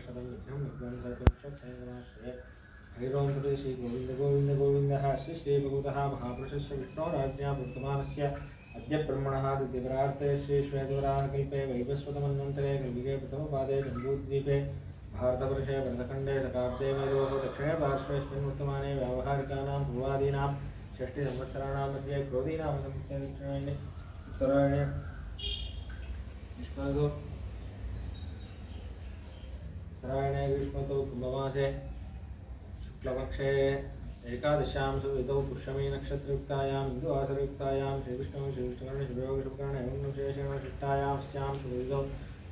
वर्षदं विघ्नं विध्वंसतुष्टप्रेमाश्रये हरिरों तदे श्री गोविंद गोविंद गोविन्दः श्री श्री भगवतः महापुरुषस्य विष्णोराज्ञा वर्तमानस्य अद्य ब्रह्मणः दिव्यपरार्थे श्री श्वेतवराहकल्पे वैवस्वतमन्वन्तरे कल्पिके प्रथमपादे जम्बूद्वीपे भारतवर्षे भरतखण्डे शताब्दे मेरोः दक्षिणे पार्श्वेऽस्मिन् वर्तमाने व्यावहारिकानां पूर्वादीनां षष्टिसंवत्सराणां मध्ये क्रोधीनां उत्तरायणे उत्तरायणे ग्रीष्मतो कुम्भमासे शुक्लपक्षे एकादश्यां सुविधौ पुष्यमी नक्षत्रयुक्तायां हिन्दुवासरयुक्तायां श्रीविष्णुकर्ण शिवयोगशुभकर्ण एवं विशेषेण शिष्टायां स्यां सुविधौ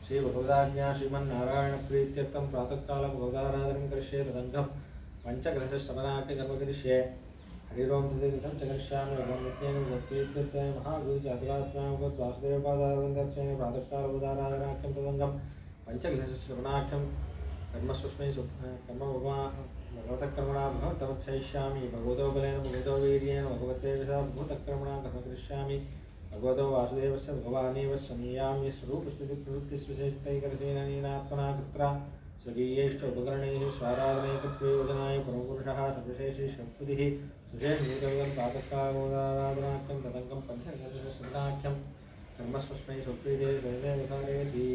श्रीभगवदाज्ञा श्रीमन्नारायणप्रीत्यर्थं प्रातःकाल भगवदाराधनं करिष्ये तदङ्गं पञ्चकलशश्रवणाख्यकर्म करिष्ये हरिरों तदेकं च करिष्यामि भगवन् नित्येन भक्तीत्यर्थाय महागुरुचातुरात्म्यां वासुदेवपादाराधनं करिष्ये प्रातःकाल भगवदाराधनाख्यं तदङ्गं पञ्चकलशश्रवणाख्यं कर्मस्वस्मै कर्म भगवतः भगवन्तमक्षयिष्यामि भगवतो बलेन भगवतो वीर्येण भगवते भूतकर्मणा कर्म करिष्यामि भगवतो वासुदेवस्य भगवानेव स्वमीयां स्वरूपस्थितिप्रवृत्तिस्विशेषतैकरसेनात्मना कृत्रा स्वकीयैश्च उपकरणैः स्वाराधनैकत्वे वचनाय परमपुरुषः सर्वशेषे षट्पदिः सुशेषभूतगं प्रातःकालोदाराधनाख्यं तदङ्गं पञ्चकलशश्रवणाख्यं कर्मस्वस्मै स्वप्रीते स्वयमेव कारयति।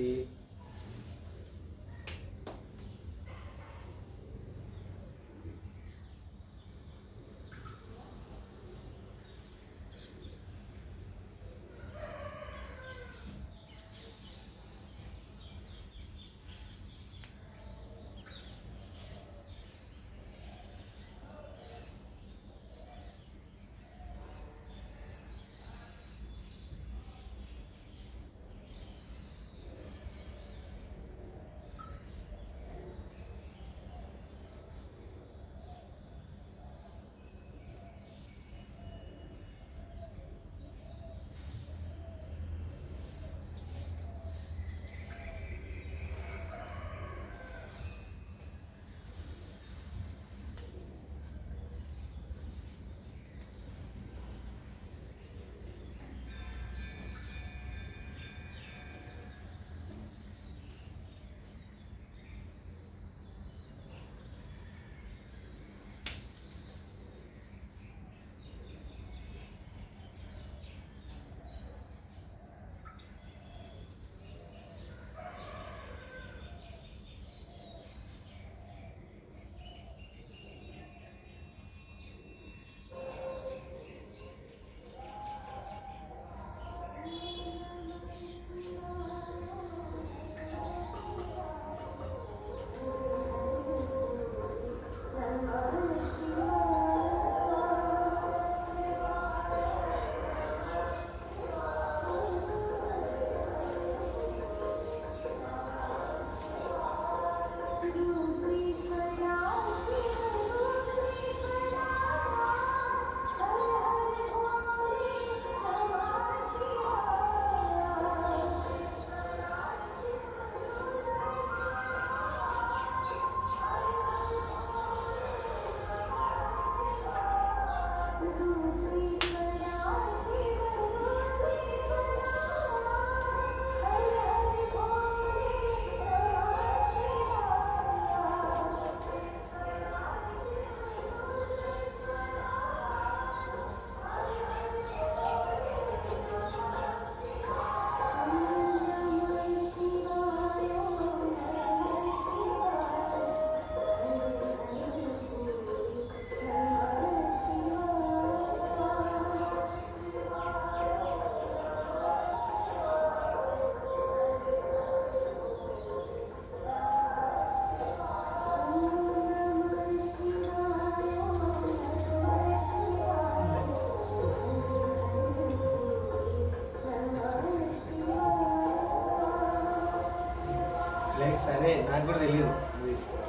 సరే నాకు కూడా తెలియదు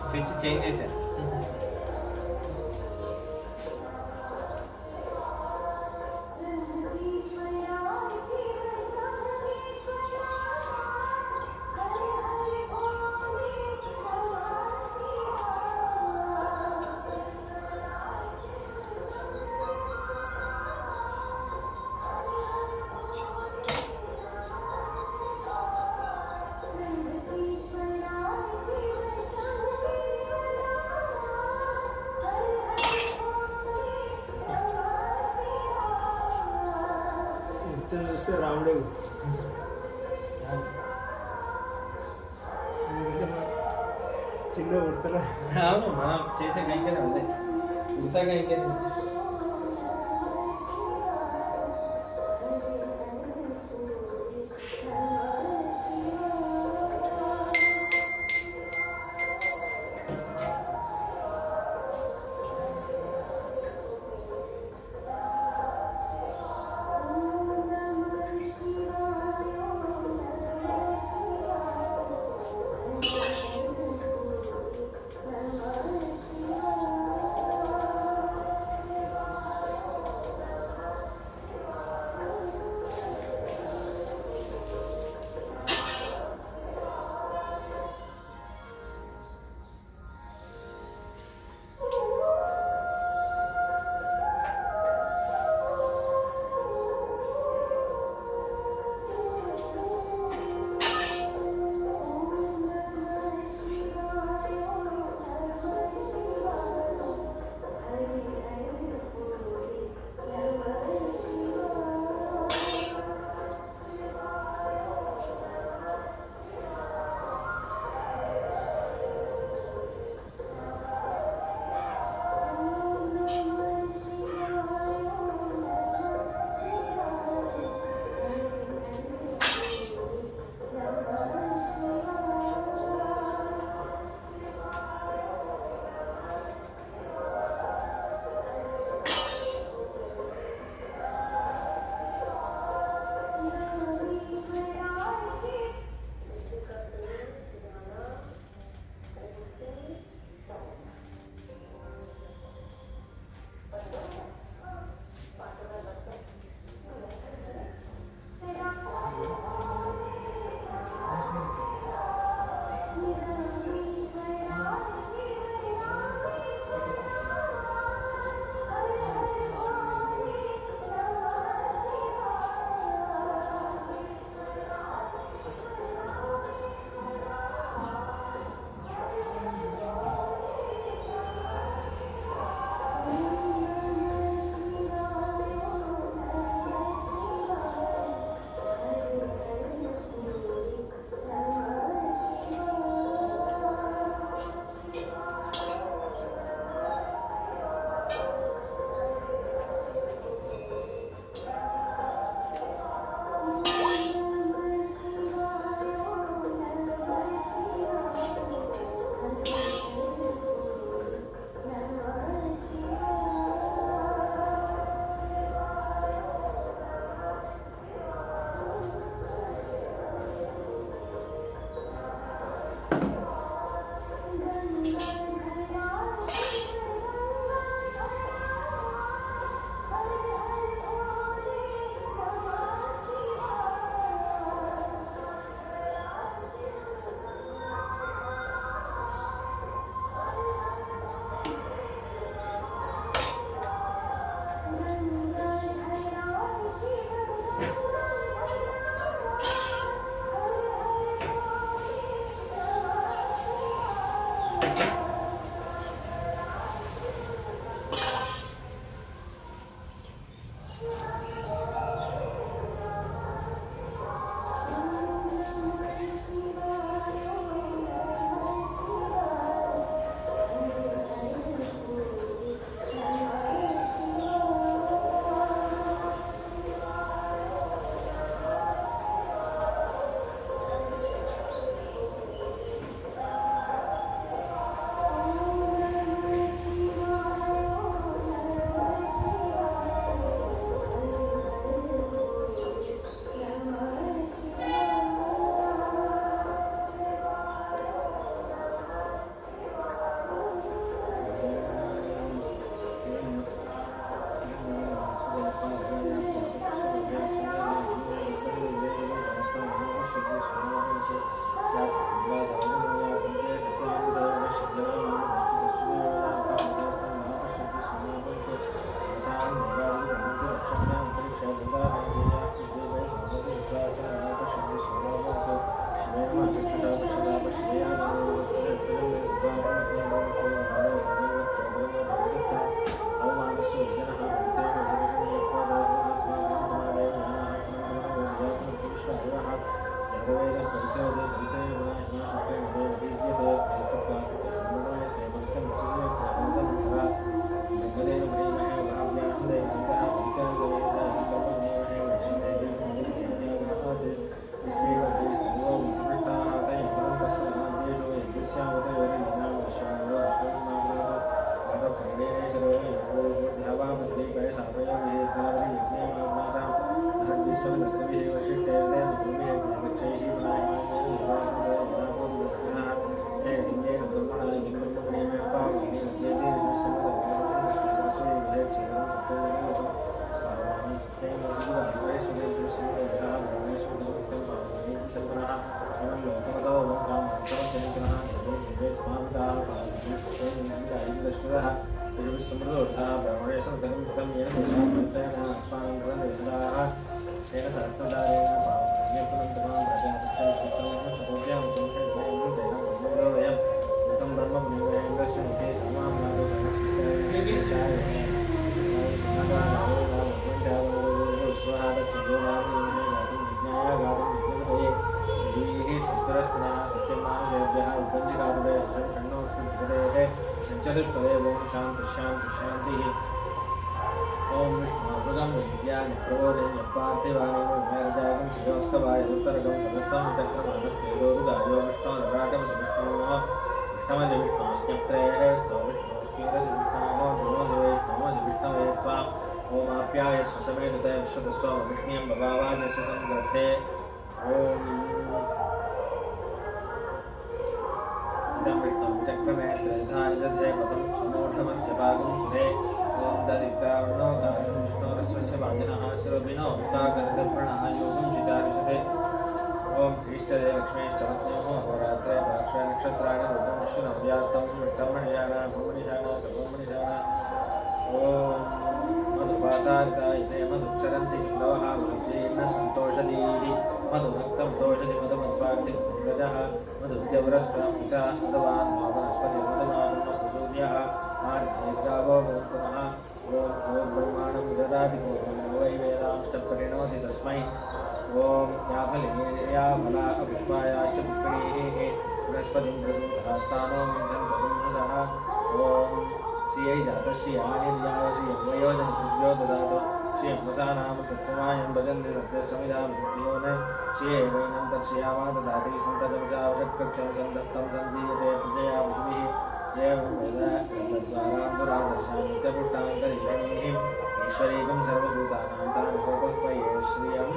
స్విచ్ చేంజ్ చేశారు. లాస్ట్ రాముడే చిన్న ఉడతారా అవును మనం చేసే కైంకర్యం అదే ఉడతా కైంకర్యం. चतुष्पदे ओम शांति शांति शांति ओम विष्णुभुजं विज्ञान प्रबोधन पार्थिवानि मेरजागं शिरोस्कवाय उत्तरगं समस्तं चक्रं अगस्त्येदोरुगायो विष्णुरराटं विष्णोः विष्णमज विष्णोस्म्यत्रेः स्तो विष्णोस्मीरज विष्णोः गुणोज विष्णवे त्वा ओम आप्याय स्वसमेतते विश्वतस्व विष्णुं भवावाय संग्रथे ओम इदं विष्णुं चक्रमे त्रयधानि दधे पदं समूढमस्य पागं सुधे ओम ददितावनो गायं विष्णोरस्वस्य वाजिनः शिरोबिनो मुखागर्धप्रणः योगं चितारिषते ओम श्रीष्टदे लक्ष्मीश्च रत्नोः होरात्रे पार्श्वे नक्षत्राणि रूपं विश्वनव्यात्तं विक्रमणिशाना भूमनिशाना सर्वमनिशाना ओम मधुपातारिता इते मधुचरन्ति सिन्धवः मधुजीर्ण सन्तोषदीः मधुभक्तं तोषसि मधुमत्पार्थिवः मधुद्यवरस्परं पिता मधवान् वनस्पति मधुमानमस्तु सूर्यः आर्द्रेद्रावो पुनः ओम ब्रह्माणं ददाति वै वेदांश्च परिणोति तस्मै ओम याफलिनेया फला पुष्पायाश्च पुष्पिणीः बृहस्पतिं प्रसूतहस्तानो मन्थन् ओम श्रियै जातस्य आनिर्याय श्रियं तृभ्यो ददातु श्रियं वसानाम तत्त्वमायं भजन्ति सत्यसमिधां तृतीयोन श्रिये वैनं तत्श्रियामा ददाति सन्ततमचावशकृत्यं सन्दत्तं सन्दीयते प्रजया पशुभिः एवं वेद तद्वारान्दुरादर्शां नित्यपुट्टान्तरीषणीः ईश्वरीकं सर्वभूतानां तानुपकल्पये श्रियम्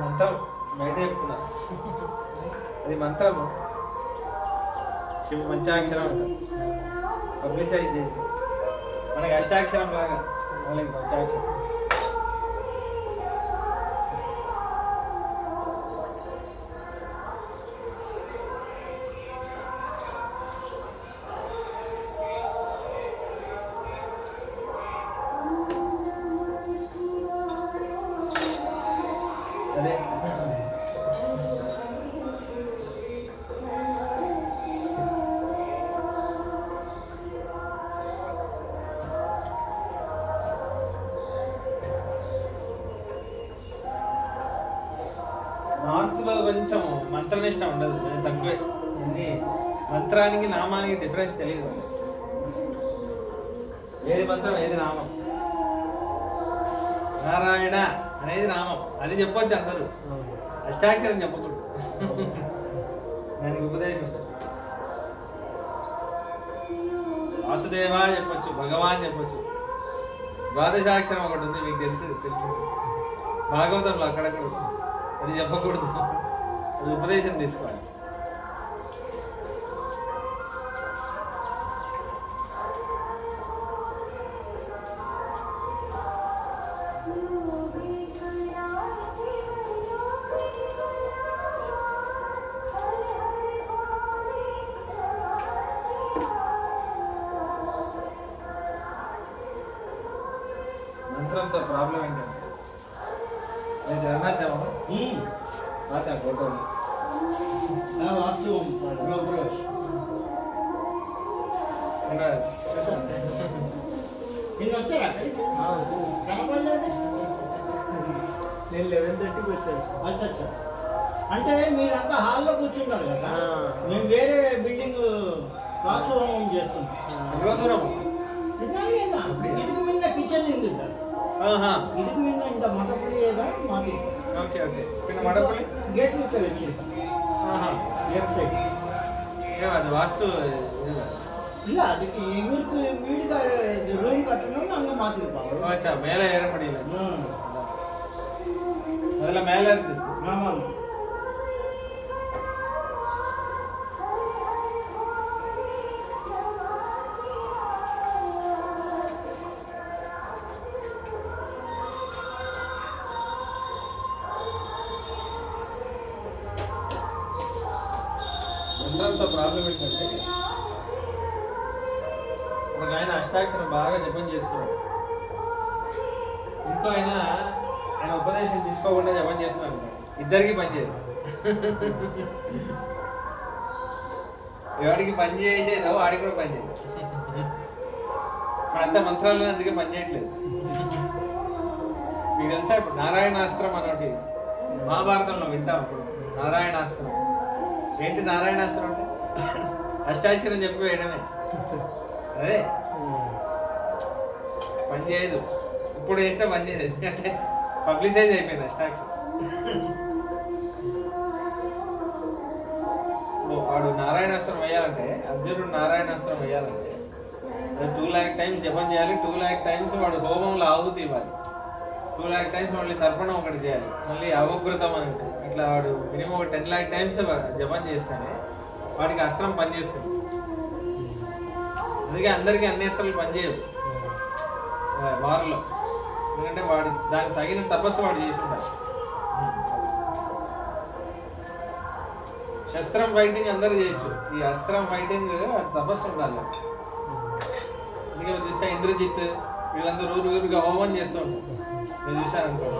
మంత్రం బయట చెప్తున్నా అది మంత్రము శివ పంచాక్షరం అంటారు పబ్లిసైజ్ చేసి మనకి అష్టాక్షరం లాగా వాళ్ళకి పంచాక్షరం అదే నార్త్లో కొంచెం మంత్రనిష్ట ఉండదు కొంచెం తక్కువే అన్ని మంత్రానికి నామానికి డిఫరెన్స్ తెలియదు ఏది మంత్రం ఏది నామం నారాయణ అనేది నామం అది చెప్పొచ్చు అందరూ అష్టాక్షరం చెప్పకూడదు దానికి ఉపదేశం వాసుదేవా చెప్పొచ్చు భగవాన్ చెప్పొచ్చు ద్వాదశాక్షరం ఒకటి ఉంది, మీకు తెలుసు భాగవతంలో అక్కడక్కడ వస్తుంది. అది చెప్పకూడదు, అది ఉపదేశం తీసుకోవాలి. మంత్రంతో ప్రాబ్లం ఏంటంటే అది అరుణాచలం పాత ఫోటో వాస్తవం నిన్న వచ్చారా కనపడలేదు. నేను 11:30కి వచ్చాను. అచ్చా, అంటే మీరంతా హాల్లో కూర్చున్నారు కదా, మేము వేరే బిల్డింగ్ వాస్తవం చేస్తున్నాం. ఇటుకు మీద కిచెన్ ఉంది సార్, ఇటుకు మీద ఇంత మటపల్లి ఏదో మాది. ఓకే ఓకే, మడపల్లి గేట్ ఇక్కడ వచ్చింది లెఫ్ట్ సైడ్. అది వాస్తు ಇಲ್ಲ ಅದಕ್ಕೆ ಇವ್ರಿಗೆ ವೀಡಿಗೆ ರೂಮ್ ಕಟ್ಟணும் அங்க மாத்திருப்பாங்க. ஓச்சா மேலே ஏற முடியல. அதெல்லாம் மேலே இருக்கு. ஆமா. మంత్రంతో ప్రాబ్లం ఏంటంటే ఒక ఆయన అష్టాక్షరం బాగా జపం చేస్తున్నాడు, ఇంకో ఆయన ఉపదేశం తీసుకోకుండా జపం చేస్తున్నాడు. ఇద్దరికి పని చేయదు. ఎవరికి పని చేసేదో వాడికి కూడా పని చేయదు. అంత మంత్రాలు అందుకే పని చేయట్లేదు. మీకు తెలుసా ఇప్పుడు నారాయణాస్త్రం అన్నటి మహాభారతంలో వింటాం. ఇప్పుడు నారాయణాస్త్రం ఏంటి? నారాయణాస్త్రం అంటే అష్టాక్షరం చెప్పి వేయడమే. అదే పని చేయదు. ఇప్పుడు వేస్తే పని చేయదు, ఎందుకంటే పబ్లిసైజ్ అయిపోయింది అష్టాక్షరం. ఇప్పుడు వాడు నారాయణాస్త్రం వేయాలంటే, అర్జునుడు నారాయణాస్త్రం వేయాలంటే 2 lakh times జపం చేయాలి. 2 lakh times వాడు హోమంలో ఆహుతి ఇవ్వాలి. 2 lakh times మళ్ళీ తర్పణం ఒకటి చేయాలి. మళ్ళీ అవకృతం అని అంటే ఇట్లా వాడు మినిమం 10 lakh times జపం చేస్తేనే వాడికి అస్త్రం పనిచేస్తుంది. అందుకే అందరికీ అన్ని అస్త్రాలు పనిచేయవు వారిలో, ఎందుకంటే వాడి దానికి తగిన తపస్సు వాడు చేసి ఉండాలి. శస్త్రం ఫైటింగ్ అందరూ చేయొచ్చు, ఈ అస్త్రం ఫైటింగ్ తపస్సు ఉండాలి. అందుకే చూస్తే ఇంద్రజిత్ వీళ్ళందరూ ఊరుగా హోమం చేస్తూ ఉంటారు. నేను చూశాను అనుకో,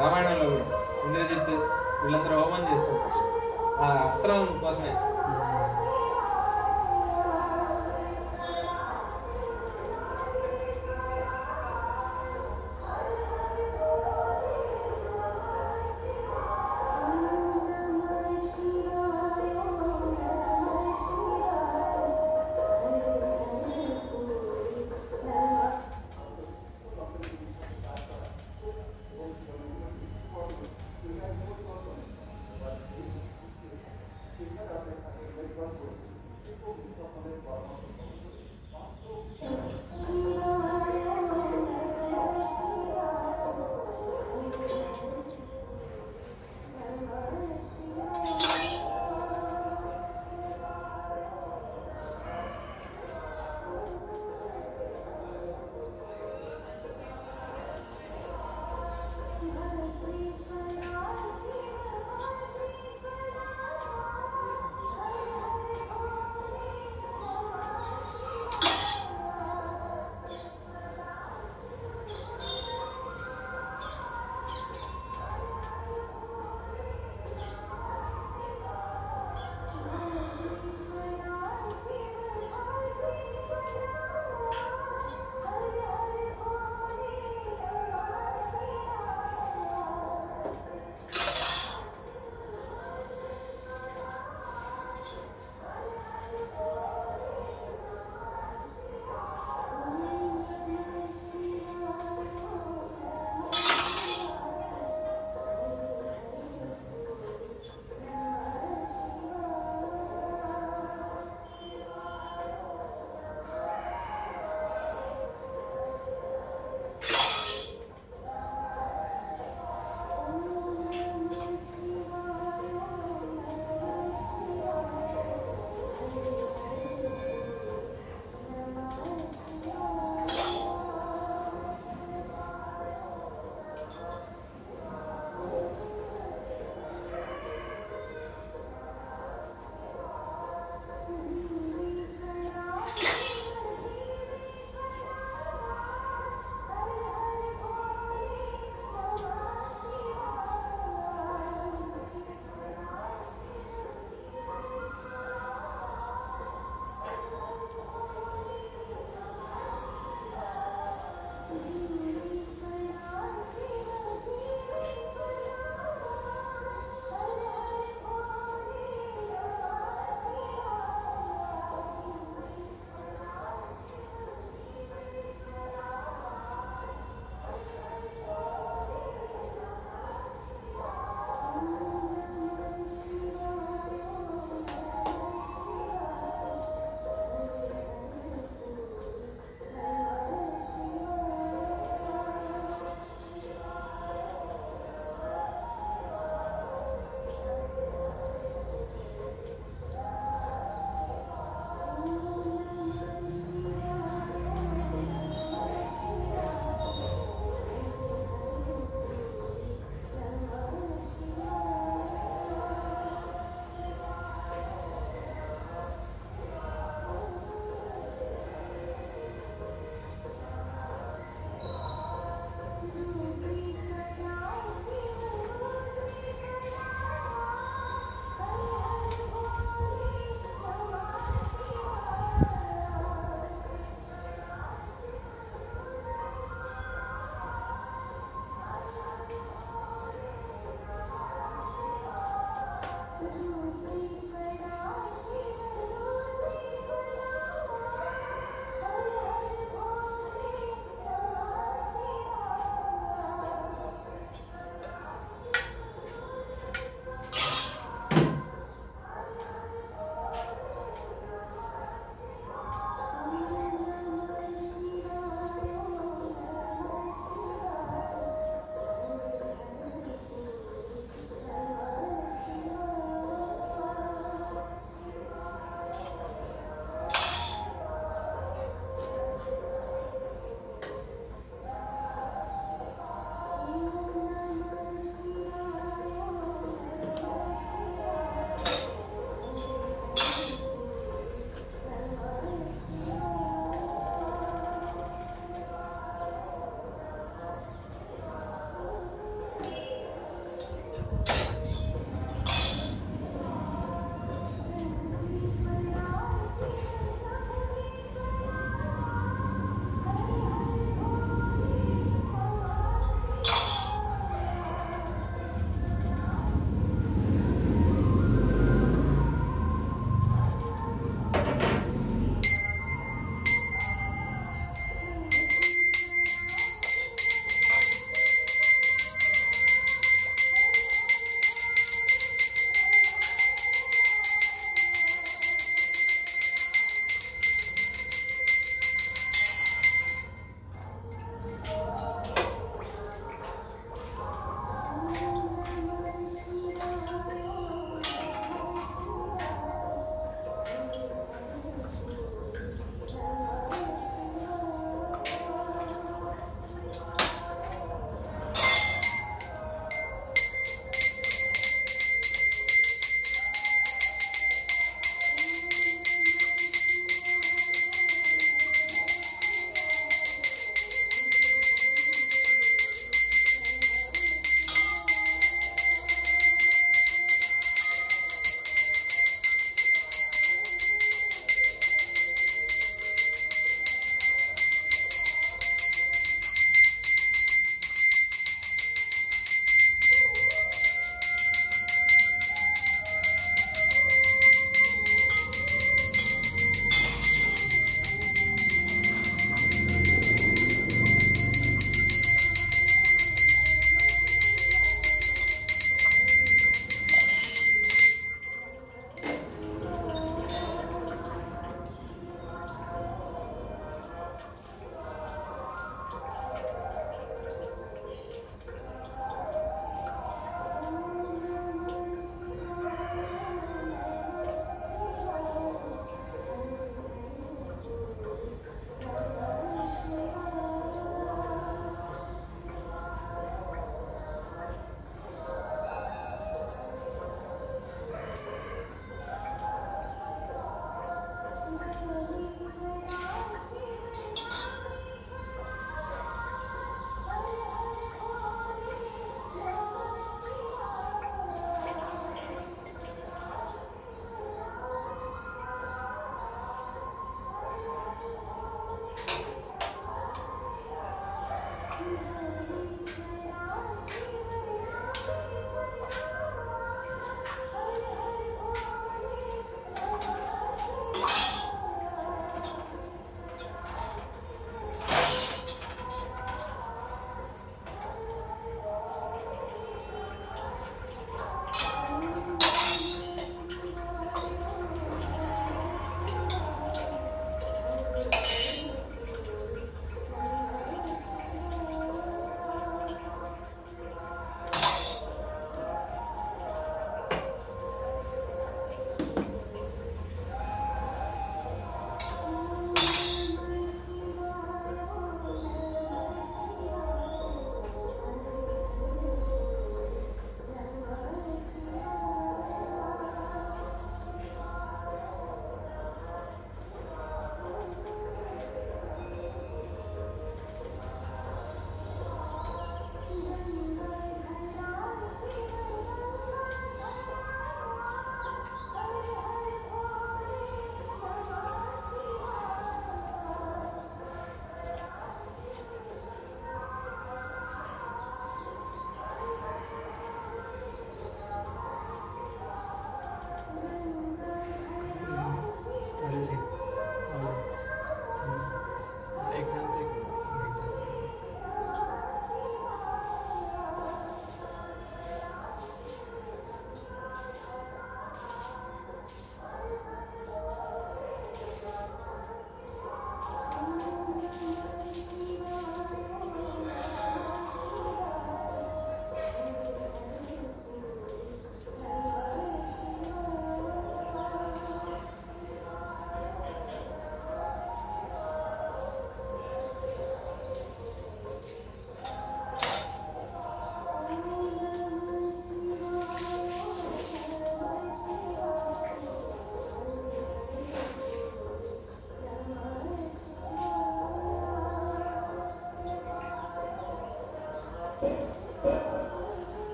రామాయణంలో కూడా ఇంద్రజిత్ వీళ్ళందరూ హోమం చేస్తూ ఉంటారు ఆ అస్త్రం కోసమే.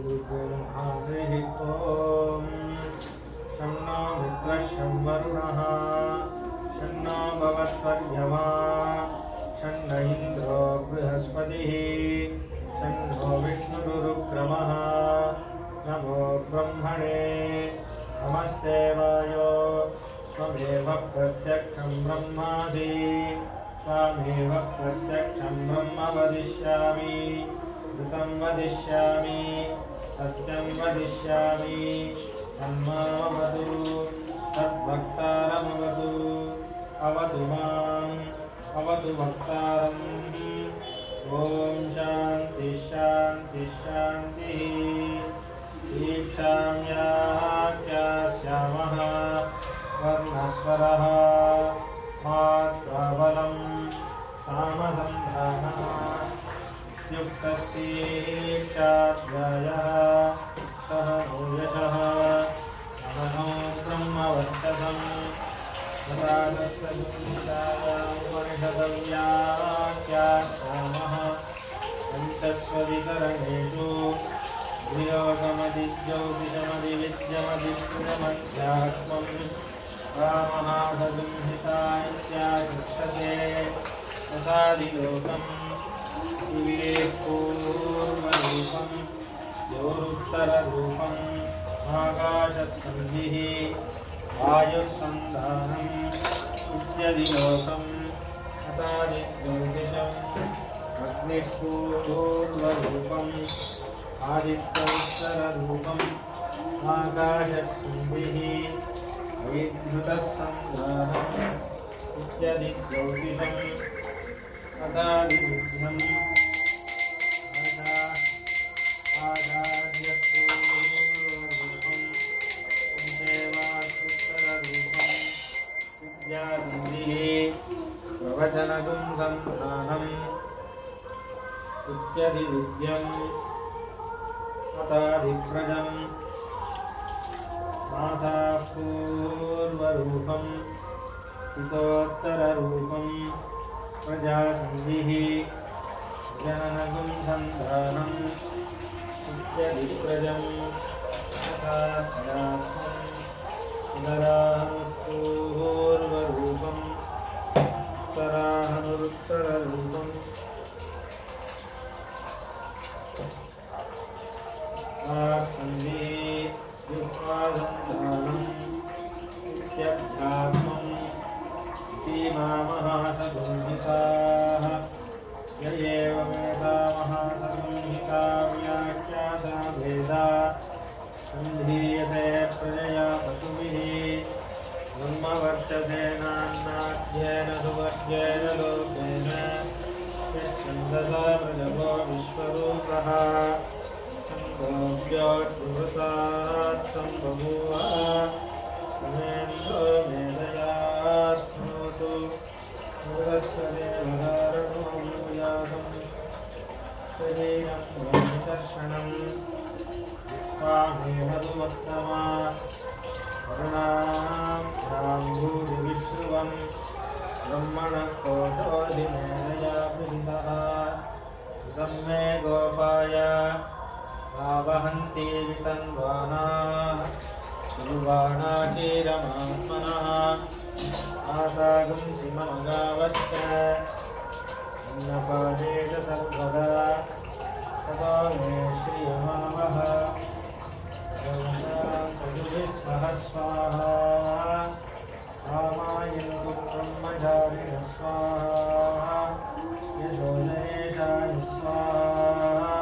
ॐ शन्नो मित्रः शं वरुणः शन्नो भवत्वर्यमा शन्न इन्द्रो बृहस्पतिः शन्नो विष्णुरुक्रमः नमो ब्रह्मणे नमस्ते वायो त्वमेव प्रत्यक्षं ब्रह्मासि त्वमेव प्रत्यक्षं ब्रह्म वदिष्यामि ऋतं वदिष्यामि सत्यं वदिष्यामि तन्मामवतु तद्भक्तारमवतु अवतु माम् अवतु भक्तारम् ॐ शान्ति शान्ति शान्तिः दीक्षां यास्यामः वर्णस्वरः मात्राबलं सामसन्धानः युक्तस्येष्टाध्यायः सह यशः अहनो ब्रह्मवर्चसं उपनिषदव्याख्यामः पञ्चस्वधिकरणेषु गृहोकमधिज्योतिषमधिविद्यमधिपुरमध्यात्मं रामनाथसंहिता इत्याचक्षते तथादिलोकं पूर्वरूपं योरुत्तररूपम् आकाशसन्धिः वायुसन्धानम् इत्यदिलोकम् अतादिज्योतिषम् अग्निपूर्वरूपम् आदित्योत्तररूपम् आकाशसन्धिः वैद्युतसन्धानम् इत्यदिज्योतिषम् अतादिरूपम् प्रवचनगुं संधानम् इत्यधिविद्यम् अताधिप्रजम् मातापूर्वरूपम् पितोत्तररूपम् प्रजासन्धिः जननगुं संधानम् इत्यधिप्रजम् अताध्यात्मम् पुनरानुपूर्वरूपम् उत्तरानुत्तररूपम् सन्धिः युक्तासन्धानम् इत्यध्यात्मम् महासंहिताः य एवमेतामहासंहिता व्याख्याता भेदा सन्धीयते प्रजया पशुभिः ब्रह्मवर्चसेनान्नाद्येन सुवर्ग्येन लोकेन यच्छन्दसा प्रजवो विश्वरूपः छन्दोऽव्योद्वृतात् सम्बभूव समेन्द्रो मेधया स्मृतु मृगस्य देवधारणो मूयासम् शरीरं ब्रह्मदर्शनम् स्वामेवदुमत्तमा वर्णाभ्याम्भूरिविश्रुवं ब्रह्मणः कोटोऽधिमेधया वृन्दः इदं मे गोपाय आवहन्ति वितन्वानाः सुर्वाणाचीरमात्मनः आसागुंसि मम गावश्च अन्नपादेश सर्वदा ततो मे श्रियमावह सह स्वाहा रामायन्तु ब्रह्मचारिणः स्वाहा यशोदयेशाय स्वाहा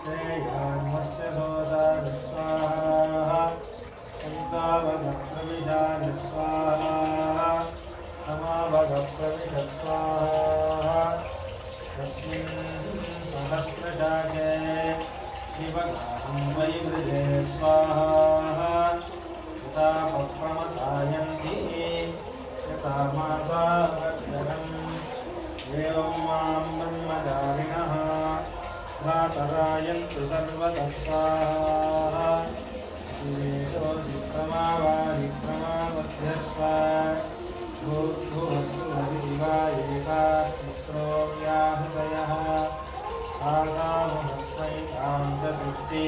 श्रेयान्वस्य दोषाय स्वाहा सन्तावगप्रविशाय स्वाहा समावगप्रविश स्वाहा तस्मिन् सहस्रशाके शिवगाहं वैवृजे स्वाहा यथा पप्रमथायन्ति यथा मासावर्धनम् एवं मां ब्रह्मचारिणः भ्रातरायन्तु सर्वतः स्वाहा विवेशो विक्रमावादिक्रमावध्यस्व भूर्भुवस्सुमतिदिवा एकास्मित्रो व्याहृतयः आसामहस्व तस्मैतां च सृष्टि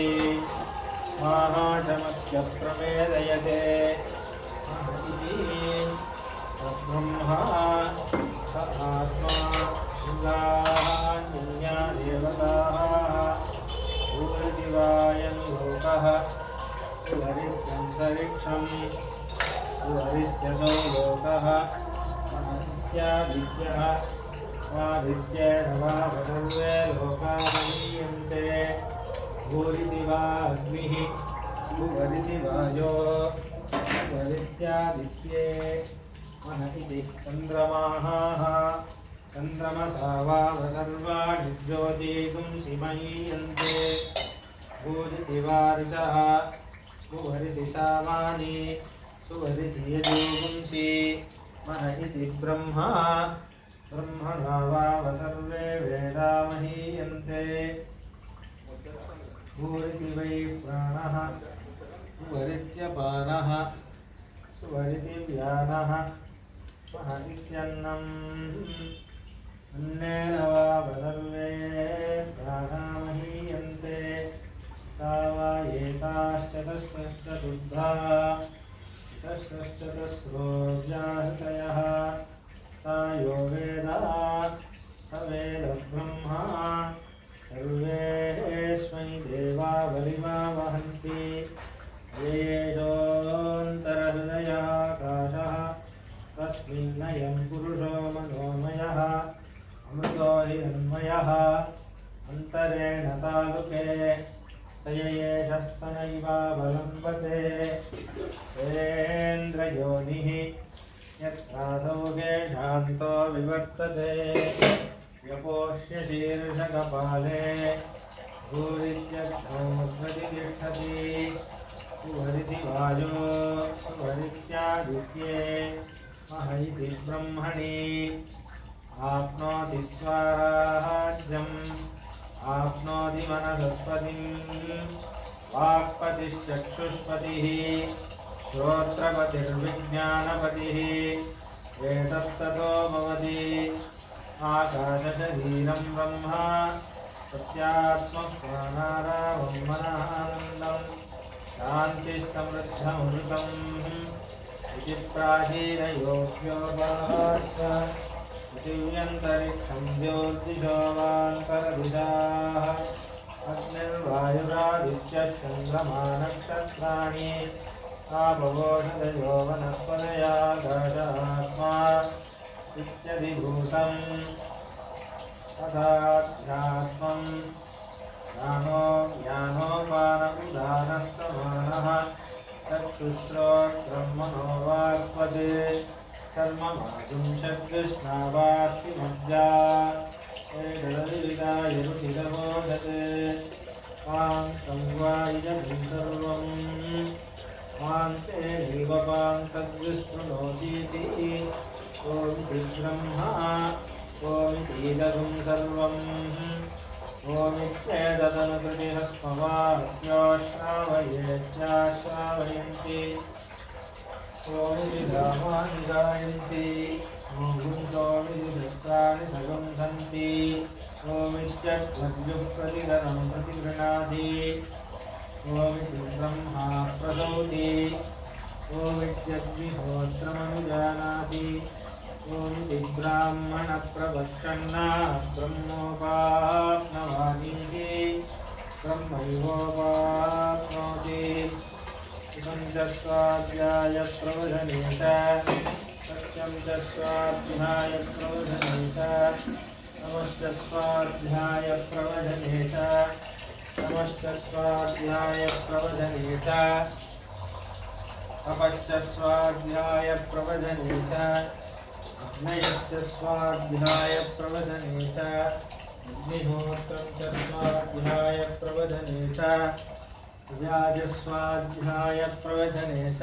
महाशमस्य प्रमेदयते ब्रह्मा स आत्मा शिवान्या देवताः भूरिदिवायं लोकः सुहरित्यन्तरिक्षं सुहरित्यसौ लोकः आदित्यादित्यः आदित्येन वा सर्वे लोकाः मन्यन्ते भूरिति वा अग्निः भुवरिति वायो भुवरित्यादित्ये मन इति चन्द्रमाः चन्द्रमसा वाव सर्वाणि ज्योतिगुंसि महीयन्ते भूरिति वारितः भुवरिति सामानि सुवरिति यजोगुंसि मन इति ब्रह्मा ब्रह्मणा वाव सर्वे वेदा महीयन्ते भूरिति वै प्राणः भुवरित्यपानः सुवरिति व्यानः स्वहरित्यन्नम् अन्नेन वाव सर्वे प्राणा महीयन्ते सा वा एताश्चतस्रश्चतुर्धा चतस्रश्चतस्रोऽव्याहृतयः सा यो वेदा स वेदब्रह्मा सर्वेऽस्मै देवा बलिमा वहन्ति येषोऽन्तरहृदयाकाशः तस्मिन्नयं पुरुषो मनोमयः अमृतो हिरण्मयः अन्तरेण तालुके स एषस्तनैवावलम्बते सेन्द्रयोनिः यत्रासौ गेषान्तो विवर्तते यपोष्य शीर्षकपाले भूरित्यग्नौस्मृति तिष्ठति सुहरिति वायो सुहरित्यादित्ये मह इति ब्रह्मणि आप्नोति स्वाराज्यम् आप्नोति मनसस्पतिं वाक्पतिश्चक्षुष्पतिः श्रोत्रपतिर्विज्ञानपतिः एतत्ततो भवति आकाशशरीरं ब्रह्मा सत्यात्मप्राणारामं मनःआनन्दं शान्तिः समृद्धमृतम् इति प्राचीनयोग्योपास्य पृथिव्यन्तरिक्षं ज्योतिषो वान्तरदिशाः अग्निर्वायुरादित्यश्चन्द्रमा नक्षत्राणि आपवोषधयो वनस्पतयाकाशात्मा इत्यधिभूतम् तथाध्यात्मं ज्ञानो ज्ञानोपान उदानः समानः चक्षुश्रोत्रं मनोवाक्पदे कर्ममातुं शब्दस्नावास्ति मज्जा एतदविदायरुचितमोदते पाङ्कं वा इदं सर्वं पान्ते निवपान्तद्विष्णुनोतीति ओमिति ब्रह्मा ओमितीदगुं सर्वम् ओमित्येतदनुकृतिः स्मवाप्योश्रावयेत्याश्रावयन्ति ओमिति धामानि गायन्ति ओमितोमिति सगुंसन्ति ओमित्यद्वद्युप्रतिगतं प्रतिगृह्णाति ओमिति ब्रह्मा प्रसौति ओमित्यग्निहोत्रमनुजानाति ओमिति ब्राह्मणप्रवक्षन्ना ब्रह्मोपाप्नवानीति ब्रह्मैवोपाप्नोति इदं च स्वाध्यायप्रवचने च सत्यं च स्वाध्यायप्रवचने च नमश्च स्वाध्यायप्रवचने च नमश्च स्वाध्यायप्रवचने च तपश्च स्वाध्यायप्रवचने च अग्नयश्च स्वाध्यायप्रवचने च अग्निहोत्रं च स्वाध्यायप्रवचने च स्वाध्यायप्रवचने च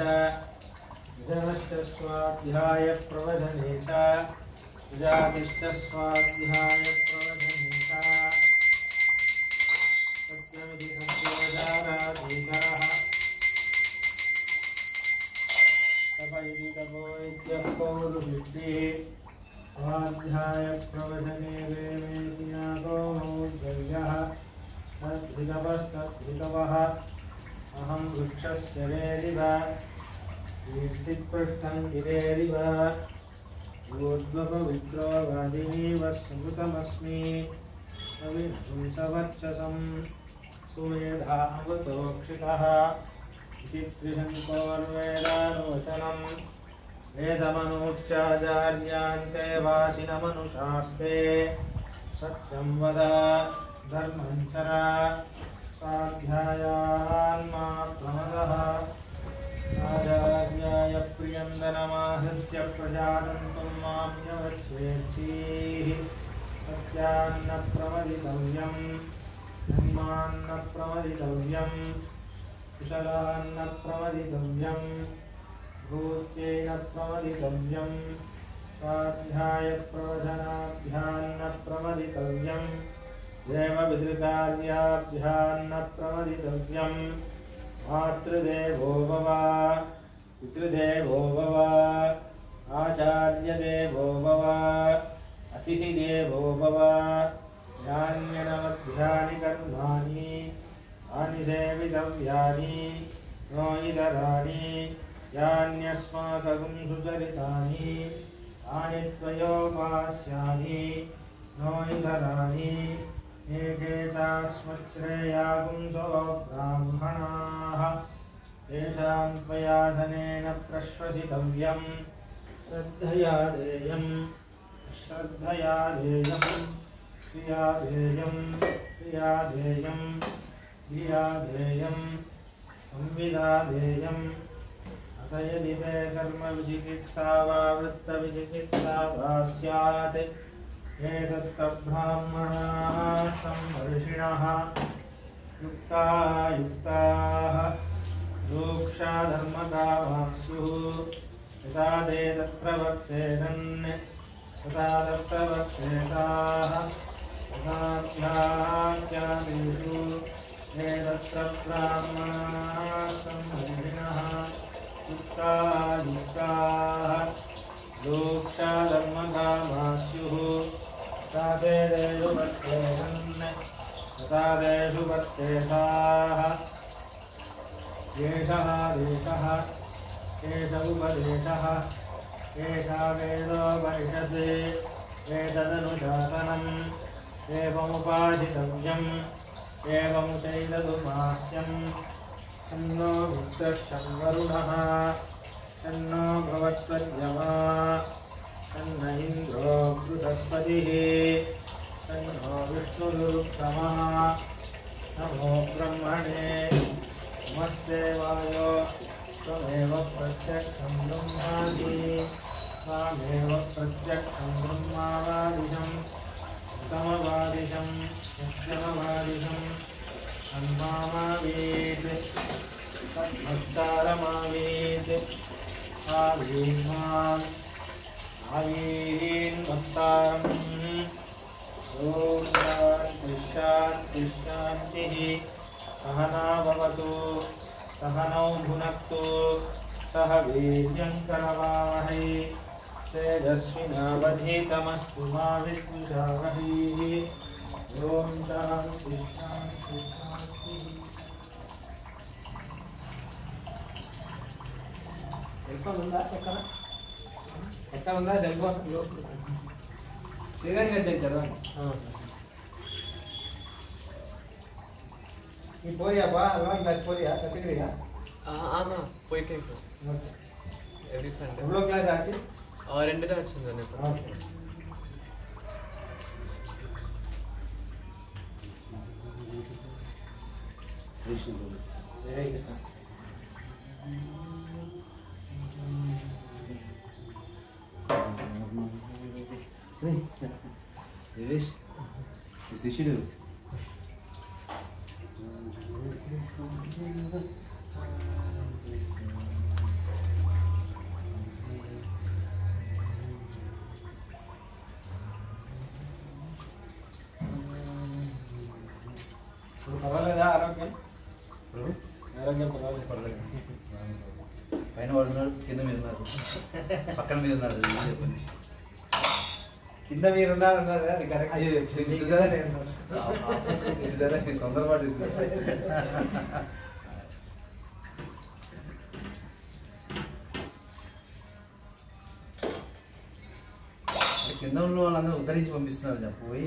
जनश्च स्वाध्यायप्रवचने च जातिश्च स्वाध्यायप्रवचने च सत्यमिति सत्योजाराधीकरः तप इति तपो इत्यपौरुषिद्धिः स्वाध्यायप्रवचने वेमेति नागो मौद्गल्यः तद्धितवस्तद्धितवः अहं वृक्षस्य वेदिव कीर्तिपृष्ठं गिरेरिव ऊर्ध्वपवित्रो वादिनीव स्मृतमस्मि सविध्वंसवर्चसं सुमेधावतोक्षितः इति त्रिशङ्कोर्वेदानुवचनं वेदमनूच्चाचार्यान्ते वासिनमनुशास्ते सत्यं वद धर्मं चर स्वाध्यायान्मा प्रमदः आचार्याय प्रियन्दनमाहृत्य प्रजानन्तुं मां यवच्छेत्सीः सत्यान्न प्रमदितव्यं धर्मान्न प्रमदितव्यं कुशलान्न प्रमदितव्यं भूत्यैन प्रमदितव्यं स्वाध्यायप्रवचनाभ्यान्न प्रमदितव्यं देवपितृकार्याभ्यान्न प्रमदितव्यं मातृदेवो भव पितृदेवो भव आचार्यदेवो भव अतिथिदेवो भव यान्यनवध्यानि कर्माणि तानि सेवितव्यानि नो इतराणि यान्यस्माकं सुचरितानि तानि त्वयोपास्यानि नो इतराणि एके चास्मच्छ्रेया पुंसो ब्राह्मणाः तेषां त्वयासनेन प्रश्वसितव्यं श्रद्धया देयं श्रद्धया देयं क्रिया देयं क्रिया देयं धिया देयं संविदा देयं अत यदि ते कर्मविचिकित्सा वा वृत्तविचिकित्सा वा स्यात् एतत्तब्राह्मणाः संवर्षिणः युक्ताः रूक्षाधर्मकामाः स्युः यथा ते तत्र वर्तेरन् तथा तत्र वर्तेताः तथाध्यात्यादिषु ते तत्र ब्राह्मणाः संवर्षिणः युक्ताः रूक्षाधर्मकामाः स्युः तथा ते तेषु वर्तेरन् तथा तेषु वर्तेताः एषः देशः एष उपदेशः एषा वेदोपनिषत् एतदनुशासनम् एवमुपासितव्यम् एवमुचैतदुपास्यम् तन्नो मित्रः वरुणः तन्नो भवत्वर्यमा तन्न इन्द्रो बृहस्पतिः तन्नो विष्णुरुत्तमः नमो ब्रह्मणे नमस्ते वायो त्वमेव प्रत्यक्षं ब्रह्मासि त्वामेव प्रत्यक्षं ब्रह्मावादिशं उत्तमवादिशं सत्यमवादिशं अन्मामावीत् तद्भक्तारमावीत् आवीन्मान् आवीन्भक्तारम् ॐ शान्तिः सहना भवतु सहनौ भुनक्तु सह वीर्यङ्करवावहै तेजस्विनावधीतमस्तु मा विद्विषावहैः ॐ शान्तिः సెల్ఫోన్ ఉందా ఎక్కడ ఉందా సెల్ఫోన్ శ్రీరంగ చదవండి நீ போறியாப்பா அதெல்லாம் கிளாஸ் போறியா கற்றுக்கிறியா ஆமாம் போயிட்டே இப்போ எவ்ரி சண்டே எவ்வளோ கிளாஸ் ஆச்சு 2 தான் வச்சுருந்தேன் இப்போ okay Hare Krishna Direş. Seçiliyor. పర్వాలేదా ఆరోగ్యం ఆరోగ్యం పర్వాలేదు పైన వాడు ఉన్నాడు కింద మీద ఉన్నారు పక్కన మీద ఉన్నారు చెప్పండి కింద మీరు ఉన్నారన్నారు కదా అది కరెక్ట్. అయ్యో, కదా నేను తొందరపాటు కింద ఉన్న వాళ్ళందరూ ఉద్ధరించి పంపిస్తున్నారు చెప్పి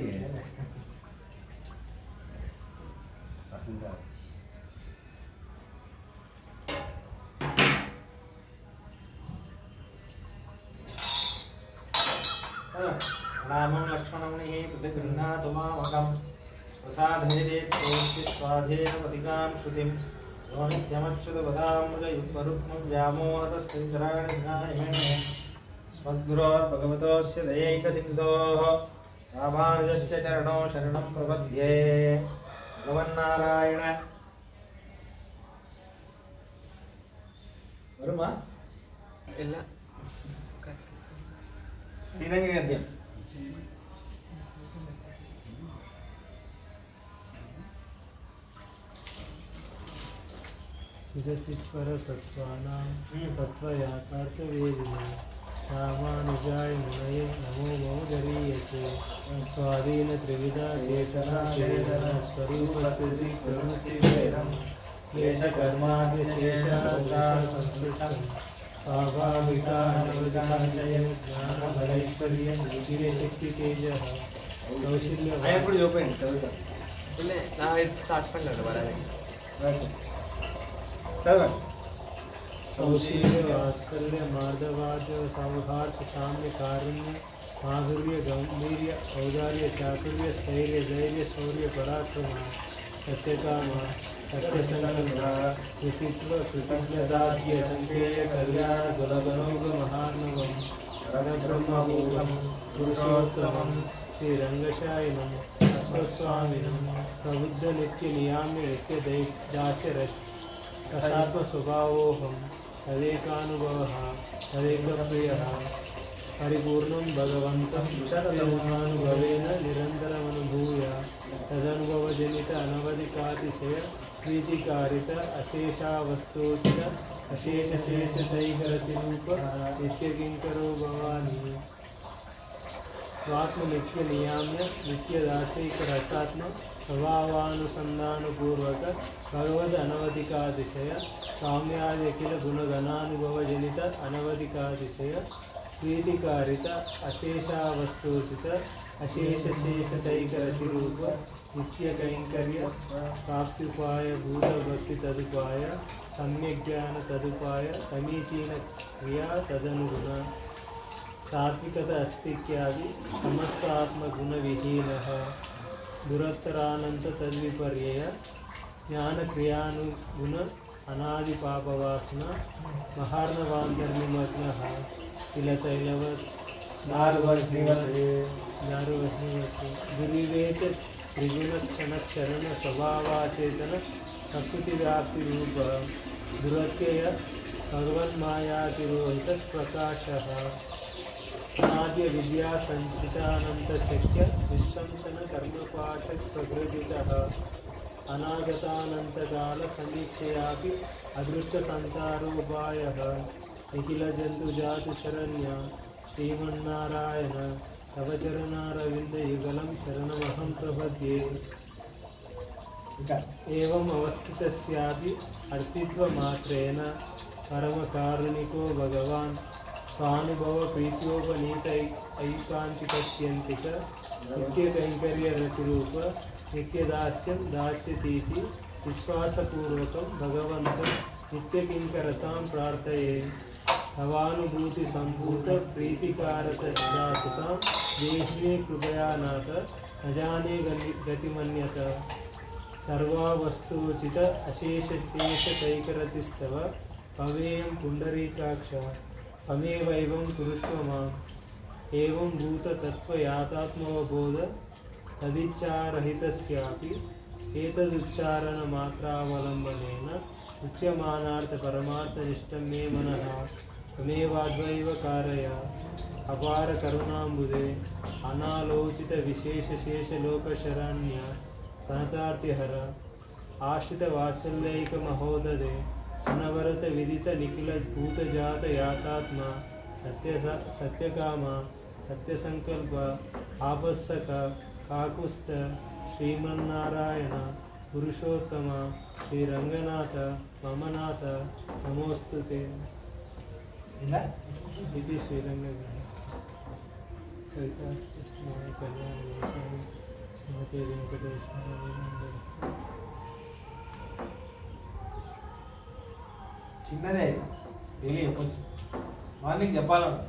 రామం లక్ష్మణముని ప్రతిగృహ్ణాతు మామకం ప్రసాదేదే స్వాధేన పతికాం శృతిం యో నిత్యమచ్యుతపదాంబుజయుగ్మరుక్మం వ్యామోహతస్సంచరాణి జ్ఞానేన స్మద్గురోర్భగవతోస్య దయైకసిन्धोः రామానుజస్య చరణో శరణం ప్రపద్యే. భగవన్నారాయణ வருமா இல்லை శ్రీరంగ గద్యం చిదచిత్పర తత్వానాం తత్వయాథార్థవేదినే రామానుజాయ మునయే నమో మమ గరీయతే స్వాధీన త్రివిధ చేతన స్వరూప సిద్ధి కరుణతి వేదం క్లేశ కర్మాది శేషాంతం స్వాభావికానుజయం జ్ఞాన బలైశ్వర్యం జ్యోతిరే శక్తి తేజ కౌశల్య అయ్యప్పుడు చూపండి చదువుతా இல்லை நான் இது ஸ்டார்ட் பண்ணல வரேன் చదవండి. कौशील्य वात्सल्य मार्दवाद्य सौहार्द साम्य कारुण्य माधुर्य गंभीर्य औदार्य चातुर्य स्थैर्य धैर्य शौर्य पराक्रम सत्यकाम सत्यसंकल्प कृतित्व कृतज्ञदाद्य संकेय कल्याण गुणगणोग महार्णवम परब्रह्मभूतम पुरुषोत्तमं श्रीरंगशायिनं अस्वस्वामिनं प्रबुद्ध नित्य नियाम्य नित्य दास्य तथात्म स्वभावोहम तदेकानुभवः तदेकप्रियः परिपूर्णं भगवन्तं तदनुभवेन निरन्तरमनुभूय तदनुभवजनित अनवधिकातिशय प्रीतिकारित अशेषावस्तोचित अशेषशेषतैकरतिरूप नित्यकिङ्करो भवानी स्वात्मनित्य नियाम्य नित्यदासैकरसात्म स्वभावानुसंधानपूर्वक भगवद अनवधिकातिशय साम्यादिखिल गुणगणानुभव जनित अनवधिकातिशय प्रीतिकारित अशेषावस्तुचित अशेषशेषतैकरतिरूप नित्यकैंकर्य प्राप्त्युपाय भूतभक्ति तदुपाय सम्यज्ञान तदुपाय समीचीन क्रिया तदनुगुण सात्विकता अस्तित्यादि समस्त आत्मगुण विहीनः दुरत्तरानंत तद्विपर्यय ज्ञान क्रियानुगुण अनादि पापवासना महार्णवांतर्निमग्नः तिलतैलवत् नारवह्निवत् दुर्विवेक त्रिगुण क्षणक्षरण स्वभावाचेतन प्रकृतिव्याप्तिरूप दुरत्यय भगवन्मायातिरोहित प्रकाशः अनाद्य विद्या संचितानंत शक्य निशंसन कर्मपाश प्रकृतितः अनागतानंत काल समीक्षयापि अदृष्ट संसारोपायः निखिल जंतु जाति शरण्य श्रीमन्नारायण तव चरणारविंद युगलं शरणमहं प्रपद्ये. एवम् अवस्थितस्यापि अर्थित्वमात्रेण परमकारुणिको भगवान् स्वानुभव प्रीत्योपनीत ऐकांतिकस्यन्तिक नित्यकैंकर्यरतिरूप नित्यदास्यं दास्यतीति विश्वासपूर्वकं भगवन्तं नित्यकिंकरतां प्रार्थये. भवानुभूतिसम्भूत प्रीतिकारकदासुतां देशे कृपयानाथ न जाने गतिमन्यत सर्वावस्तूचित अशेषशेषतैकरतिस्तव भवेयं पुण्डरीकाक्ष त्वमेवैवं कुरुष्व माम्. एवं भूततत्त्वयाथात्मवबोध तदिच्छारहितस्यापि एतदुच्चारणमात्रावलम्बनेन उच्यमानार्थपरमार्थनिष्ठं मे मनः त्वमेवाद्वैव कारय. अपारकरुणाम्बुदे अनालोचितविशेषशेषलोकशरण्य प्रणतार्तिहर आश्रितवात्सल्यैकमहोददे अनवरत विदित निखिल भूतजात यातात्मा सत्यकामा సత్యసంకల్ప ఆపస్సక కాకుస్థ శ్రీమన్నారాయణ పురుషోత్తమ శ్రీరంగనాథ మమనాథ నమోస్తుతే ఇది శ్రీరంగనాథ కవిత కళ్యాణ శ్రీమతి వెంకటేశ్వర చిన్నదే డైలీ చెప్పొచ్చు మార్నింగ్ చెప్పాలన్నా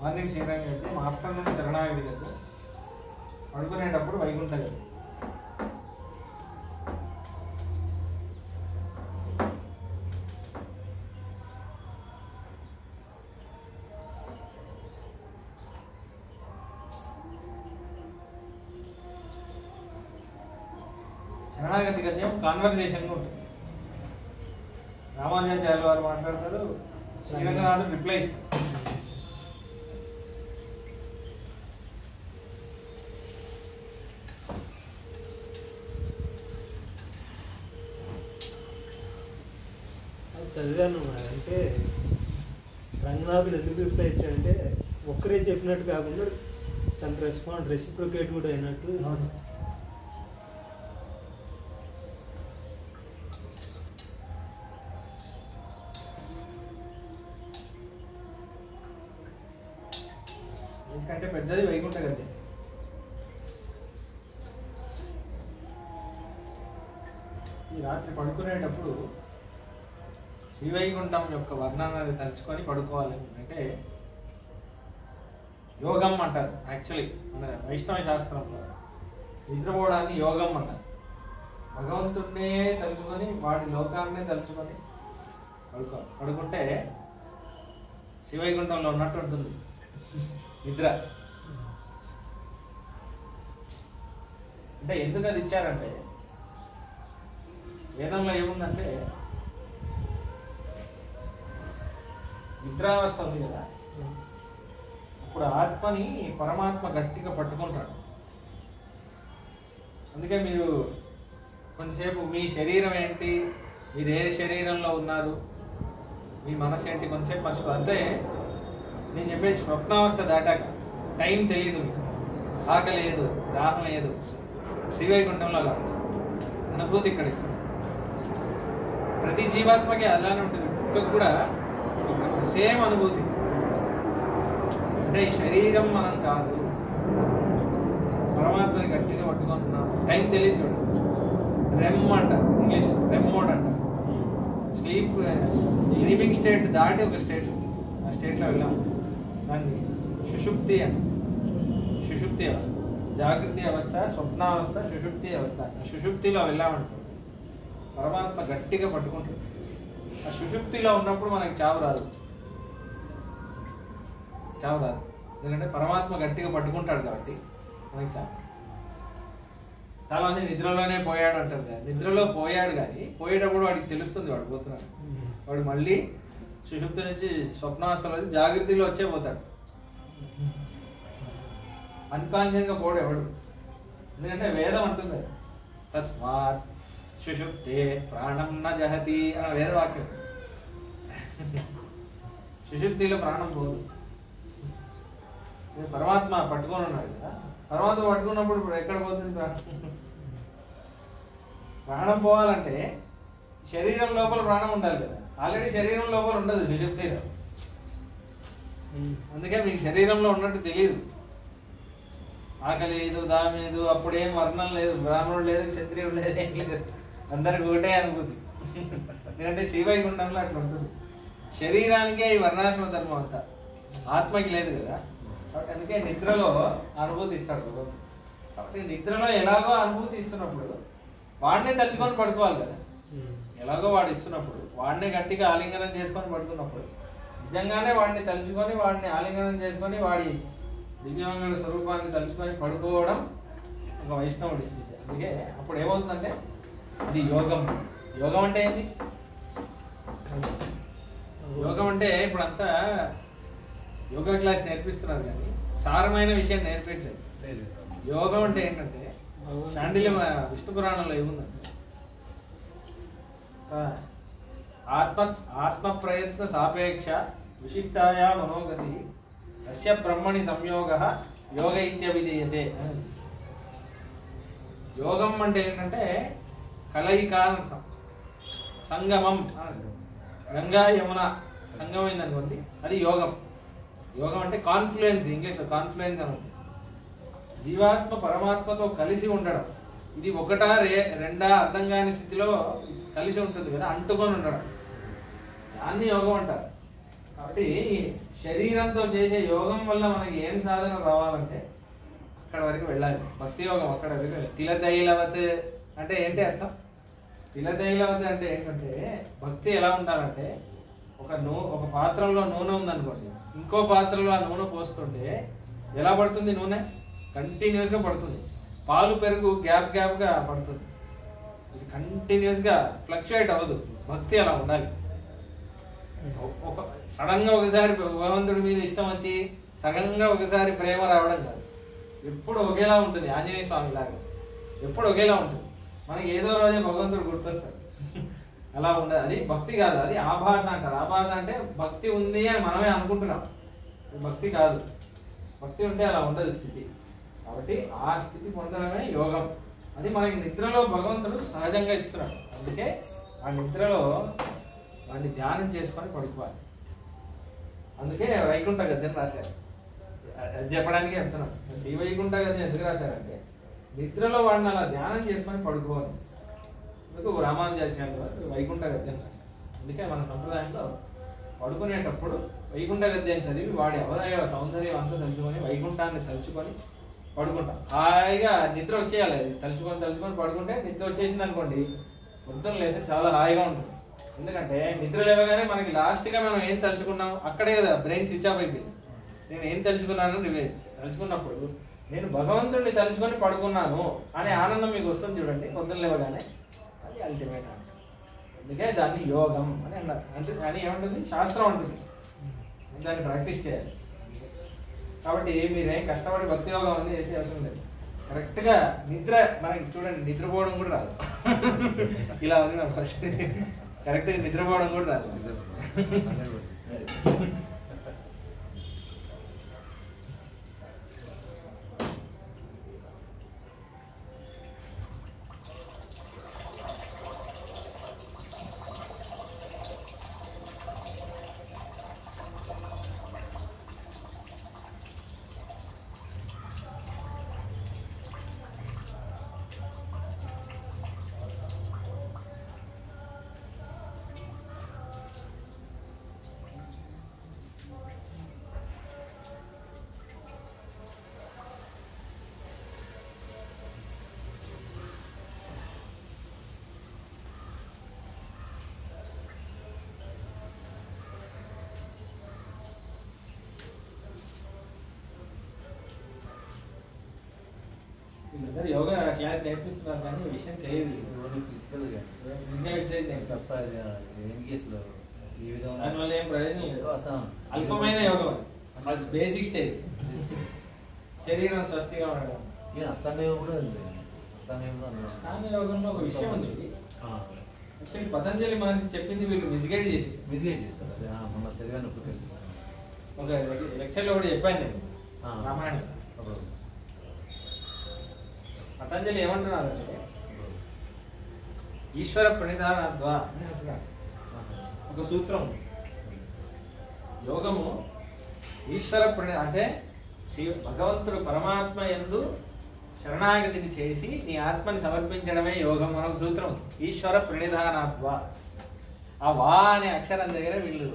మార్నింగ్ శ్రీరంగం చెప్తే మా ఆఫ్టర్నూన్ శరణాగతి కదా పడుకునేటప్పుడు వైకుంఠ కదా శరణాగతి గద్యం కాన్వర్సేషన్గా ఉంటుంది. రామానుజాచార్యుల వారు మాట్లాడతారు, శ్రీరంగనాథుడు రిప్లై ఇస్తారు. చదివాను అంటే రంగనాథుడు ఎందుకు రిప్లై ఇచ్చాడంటే ఒక్కరే చెప్పినట్టు కాకుండా తన రెసిప్రొకేట్ కూడా అయినట్టు. ఎందుకంటే పెద్దది వైకుంఠ గద్యం. ఈ రాత్రి పడుకునేటప్పుడు శ్రీవైకుంఠం యొక్క వర్ణనాన్ని తలుచుకొని పడుకోవాలి. అంటే యోగం అంటారు యాక్చువల్లీ మన వైష్ణవ శాస్త్రంలో. నిద్రపోవడాన్ని యోగం అంటారు. భగవంతుడినే తలుచుకొని వాడి లోకాన్నే తలుచుకొని పడుకోవాలి. పడుకుంటే శ్రీవైకుంఠంలో ఉన్నట్టు ఉంటుంది నిద్ర. అంటే ఎందుకు అది ఇచ్చారంటే వేదంలో ఏముందంటే నిద్రావస్థ ఉంది కదా, అప్పుడు ఆత్మని పరమాత్మ గట్టిగా పట్టుకుంటాడు. అందుకే మీరు కొంతసేపు మీ శరీరం ఏంటి, మీరు ఏ శరీరంలో ఉన్నారు, మీ మనసు ఏంటి కొంతసేపు మర్చిపో. అంటే నేను చెప్పేసి స్వప్నావస్థ దాటాక టైం తెలియదు, మీకు ఆకలి లేదు, దాహం లేదు. శ్రీవైకుంఠంలో అలా అనుభూతి ఇక్కడ ఇస్తుంది. ప్రతి జీవాత్మకి అలానే ఉంటుంది. కుక్కకు కూడా సేమ్ అనుభూతి. అంటే ఈ శరీరం మనం కాదు, పరమాత్మని గట్టిగా పట్టుకుంటున్నాం. టైం తెలియదు చూడండి. రెమ్ అంటారు ఇంగ్లీష్, రెమ్ మోడ్ అంటారు. స్లీపింగ్ స్టేట్ దాటి ఒక స్టేట్ ఉంది, ఆ స్టేట్లో వెళ్ళాము. దాన్ని సుషుప్తి అని. సుషుప్తి అవస్థ, జాగృతి అవస్థ, స్వప్నావస్థ, సుషుప్తి అవస్థ. సుషుప్తిలో వెళ్ళామంటారు. పరమాత్మ గట్టిగా పట్టుకుంటుంది. ఆ సుషుప్తిలో ఉన్నప్పుడు మనకి చావు రాదు. చావు రాదు ఎందుకంటే పరమాత్మ గట్టిగా పట్టుకుంటాడు కాబట్టి మనకి చావు. చాలా మంది నిద్రలోనే పోయాడు అంటారు కదా. నిద్రలో పోయాడు కానీ పోయేటప్పుడు వాడికి తెలుస్తుంది వాడు పోతున్నాడు. వాడు మళ్ళీ సుషుప్తి నుంచి స్వప్నావస్థలో జాగృతిలో వచ్చే పోతాడు. అన్కాన్షియస్గా పోడు ఎవడు. ఎందుకంటే వేదం అంటుంది తస్మాత్ సుషుప్తే ప్రాణం న జహతి అన్న వేదవాక్యం. సుషుప్తిలో ప్రాణం పోదు. పరమాత్మ పట్టుకొని ఉన్నాడు కదా. పరమాత్మ పట్టుకున్నప్పుడు ఇప్పుడు ఎక్కడ పోతుంది ప్రాణం? ప్రాణం పోవాలంటే శరీరం లోపల ప్రాణం ఉండాలి కదా. ఆల్రెడీ శరీరం లోపల ఉండదు సుషుప్తిలో. అందుకే మీకు శరీరంలో ఉన్నట్టు తెలియదు. ఆకలి లేదు, దాహం లేదు, అప్పుడేం వర్ణం లేదు, బ్రాహ్మణుడు లేదు, క్షత్రియుడు లేదు, ఏం లేదు. అందరికి ఒకటే అనుభూతి. ఎందుకంటే శ్రీవైకుంఠంలో అట్లా ఉంటుంది. శరీరానికే ఈ వర్ణాశ్రమ ధర్మం అంతా, ఆత్మకి లేదు కదా. కాబట్టి అందుకే నిద్రలో అనుభూతి ఇస్తాడు భగవంతుడు. కాబట్టి నిద్రలో ఎలాగో అనుభూతి ఇస్తున్నప్పుడు వాడినే తలుచుకొని పడుకోవాలి కదా. ఎలాగో వాడు ఇస్తున్నప్పుడు వాడినే గట్టిగా ఆలింగనం చేసుకొని పడుతున్నప్పుడు నిజంగానే వాడిని తలుచుకొని వాడిని ఆలింగనం చేసుకొని వాడి దివ్యమంగళ స్వరూపాన్ని తలుచుకొని పడుకోవడం ఒక వైష్ణవుడి స్థితి. అందుకే అప్పుడు ఏమవుతుందంటే ఇది యోగం. యోగం అంటే ఏంటి? యోగం అంటే ఇప్పుడు అంతా యోగా క్లాస్ నేర్పిస్తున్నారు కానీ సారమైన విషయం నేర్పించలేదు. యోగం అంటే ఏంటంటే శాండిల్యం విష్ణు పురాణంలో ఏముందండి? ఆత్మ ప్రయత్న సాపేక్ష విశిష్టాయా మనోగతి తస్య బ్రహ్మణి సంయోగ యోగ ఇత్యవిధీయతే. యోగం అంటే ఏంటంటే కలయిక అని అర్థం. సంగమం, గంగా యమున సంగమైంది అనుకోండి, అది యోగం. యోగం అంటే కాన్ఫ్లుయెన్స్, ఇంగ్లీష్లో కాన్ఫ్లుయెన్స్ అని ఉంటుంది. జీవాత్మ పరమాత్మతో కలిసి ఉండడం, ఇది ఒకటా రెండా అర్థం కాని స్థితిలో కలిసి ఉంటుంది కదా, అంటుకొని ఉండడం, దాన్ని యోగం అంటారు. కాబట్టి శరీరంతో చేసే యోగం వల్ల మనకి ఏం సాధన రావాలంటే అక్కడ వరకు వెళ్ళాలి. భక్తి యోగం అక్కడ వరకు వెళ్ళాలి. తిలతైలవత్ అంటే ఏంటి అర్థం? తిలతైలవత్ అంటే ఏంటంటే భక్తి ఎలా ఉండాలంటే ఒక పాత్రలో నూనె ఉందనుకోండి, ఇంకో పాత్రలో ఆ నూనె పోస్తుంటే ఎలా పడుతుంది? నూనె కంటిన్యూస్గా పడుతుంది. పాలు పెరుగు గ్యాప్గా పడుతుంది. ఇది కంటిన్యూస్గా ఫ్లక్చుయేట్ అవ్వదు. భక్తి అలా ఉండాలి. సడన్గా ఒకసారి భగవంతుడి మీద ఇష్టం వచ్చి సడన్గా ఒకసారి ప్రేమ రావడం కాదు. ఎప్పుడు ఒకేలా ఉంటుంది. ఆంజనేయ స్వామి లాగా ఎప్పుడు ఒకేలా ఉంటుంది. మనకి ఏదో రోజే భగవంతుడు గుర్తొస్తాడు. అలా ఉండదు. అది భక్తి కాదు, అది ఆభాష అంటారు. ఆభాష అంటే భక్తి ఉంది అని మనమే అనుకుంటున్నాం, భక్తి కాదు. భక్తి ఉంటే అలా ఉండదు స్థితి. కాబట్టి ఆ స్థితి పొందడమే యోగం. అది మనకి నిద్రలో భగవంతుడు సహజంగా ఇస్తున్నాడు. అందుకే ఆ నిద్రలో వాడిని ధ్యానం చేసుకొని పడుకోవాలి. అందుకే వైకుంఠ గద్యం రాశారు. అది చెప్పడానికి చెప్తున్నాను. శ్రీ వైకుంఠ గద్యం ఎందుకు రాశారంటే నిద్రలో వాడిని అలా ధ్యానం చేసుకొని పడుకోవాలి. అందుకు రామానుజాచార్యులు వారు వైకుంఠ గద్యం రాశారు. అందుకే మన సంప్రదాయంలో పడుకునేటప్పుడు వైకుంఠ గద్యం చదివి వాడి అవయవ సౌందర్యం అంతా తలుచుకొని వైకుంఠాన్ని తలుచుకొని పడుకుంటాం. హాయిగా నిద్ర వచ్చేయాలి. అది తలుచుకొని పడుకుంటే నిద్ర వచ్చేసింది అనుకోండి, పొద్దున్న లేస్తే చాలా హాయిగా ఉంటుంది. ఎందుకంటే నిద్ర లేవగానే మనకి లాస్ట్గా మనం ఏం తలుచుకున్నాం అక్కడే కదా బ్రెయిన్ స్విచ్ ఆఫ్ అయిపోయింది. నేను ఏం తలుచుకున్నాను తలుచుకున్నప్పుడు నేను భగవంతుడిని తలుచుకొని పడుకున్నాను అనే ఆనందం మీకు వస్తుంది చూడండి పొద్దున్న లేవగానే. అది అల్టిమేట్ అంటే అందుకే దాన్ని యోగం అని అన్నారు. అంటే అని ఏముంటుంది? శాస్త్రం ఉంటుంది. దాన్ని ప్రాక్టీస్ చేయాలి. కాబట్టి మీరేం కష్టపడి భక్తి యోగం అన్నీ చేసే అవసరం లేదు. కరెక్ట్గా నిద్ర మనకి చూడండి, నిద్రపోవడం కూడా రాదు. ఇలా ఉంది నా పరిస్థితి. కరెక్ట్గా నిద్రపోవడం కూడా రాదు. యోగా క్లాస్ నేర్పిస్తున్నారు కానీ విషయం తెలియదు. ఫిజికల్గా తప్ప ఏం కేసులో ఈ విధంగా దానివల్ల ఏం ప్రయోజనం లేదు. అసలు అల్పమైన యోగం ఫస్ట్ బేసిక్ స్టేజ్. శరీరం స్వస్తిగా ఉండడం. అష్టాంగ యోగం కూడా ఉంది. అష్టాంగ యోగం అష్టాంగ యోగంలో ఒక విషయం ఉంది. యాక్చువల్లీ పతంజలి మహర్షి చెప్పింది వీళ్ళు మిస్గైడ్ చేస్తారు. అదే మొన్న చదివాను. ఒక లెక్చర్లో కూడా చెప్పాను నేను రామాయణం. పతంజలి ఏమంటున్నారంటే ఈశ్వర ప్రణిధానద్వా అని అంటున్నాడు. ఒక సూత్రం యోగము ఈశ్వర అంటే భగవంతుడు పరమాత్మ యందు శరణాగతిని చేసి నీ ఆత్మని సమర్పించడమే యోగం అని ఒక సూత్రం. ఈశ్వర ప్రణిధానాద్వా. ఆ వా అనే అక్షరం దగ్గర వీళ్ళు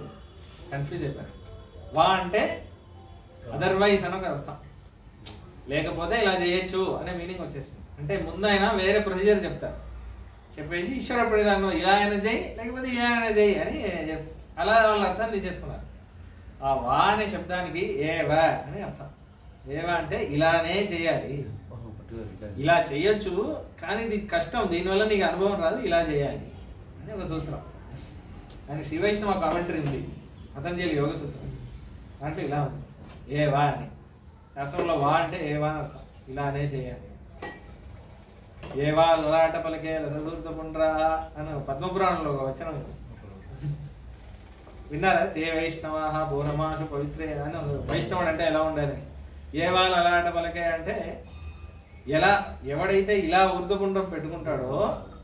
కన్ఫ్యూజ్ అయిపోయారు. వా అంటే అదర్వైజ్ అని ఒక అర్థం, లేకపోతే ఇలా చేయొచ్చు అనే మీనింగ్ వచ్చేసింది. అంటే ముందైనా వేరే ప్రొసీజర్ చెప్తారు, చెప్పేసి ఈశ్వర ప్రణిధానం ఇలా అయినా చేయి లేకపోతే ఇలా అయినా చేయి అని అలా వాళ్ళు అర్థం తీసేసుకున్నారు. ఆ వా అనే శబ్దానికి ఏవా అని అర్థం. ఏవా అంటే ఇలానే చేయాలి, ఇలా చేయొచ్చు కానీ ఇది కష్టం, దీనివల్ల నీకు అనుభవం రాదు, ఇలా చేయాలి అని ఒక సూత్రం. అని శ్రీ వైష్ణవ కామెంటరీ ఉంది పతంజలి యోగ సూత్రం. అంటే ఇలా ఉంది ఏవా అని. శాస్త్రంలో వా అంటే ఏవా అని అర్థం, ఇలానే చేయాలి. ఏవా లలాట పలికే రసదూర్త పుండ్రా అని పద్మపురాణంలో ఒక వచనం విన్నారా? ఏ వైష్ణవ బోనమాసు పవిత్రే అని వైష్ణవుడు అంటే ఎలా ఉండాలి? ఏవా లలాట పలికే అంటే ఎలా ఎవడైతే ఇలా ఊర్ధపుండ్రం పెట్టుకుంటాడో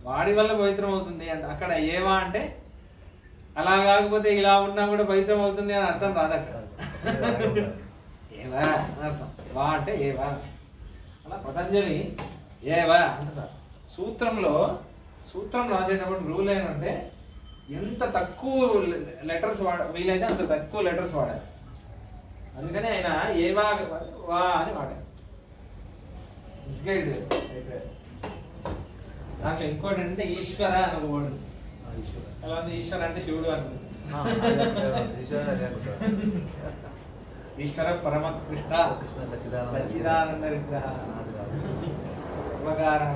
వాడి వల్ల పవిత్రం అవుతుంది అంటే అక్కడ ఏవా అంటే అలా కాకపోతే ఇలా ఉన్నా కూడా పవిత్రం అవుతుంది అని అర్థం రాదు అక్కడ. ఏవా అని అర్థం. వా అంటే ఏవా. అలా పతంజలి ఏవా అంటారు. సూత్రం రాసేటప్పుడు రూల్ ఏంటంటే ఎంత తక్కువ లెటర్స్ వీలైతే అంత తక్కువ లెటర్స్ వాడాలి. అందుకని ఆయన ఏవా వా అని వాడారు. మిస్గైడ్ అయిపోయారు. దాంట్లో ఇంకోటి అంటే ఈశ్వర అని ఒక వర్డ్. ఎలా ఉంది? ఈశ్వర అంటే శివుడు అంటుంది. ఈశ్వర పరమ కృష్ణ సచ్చిదానంద విగ్రహ ఉపకారణ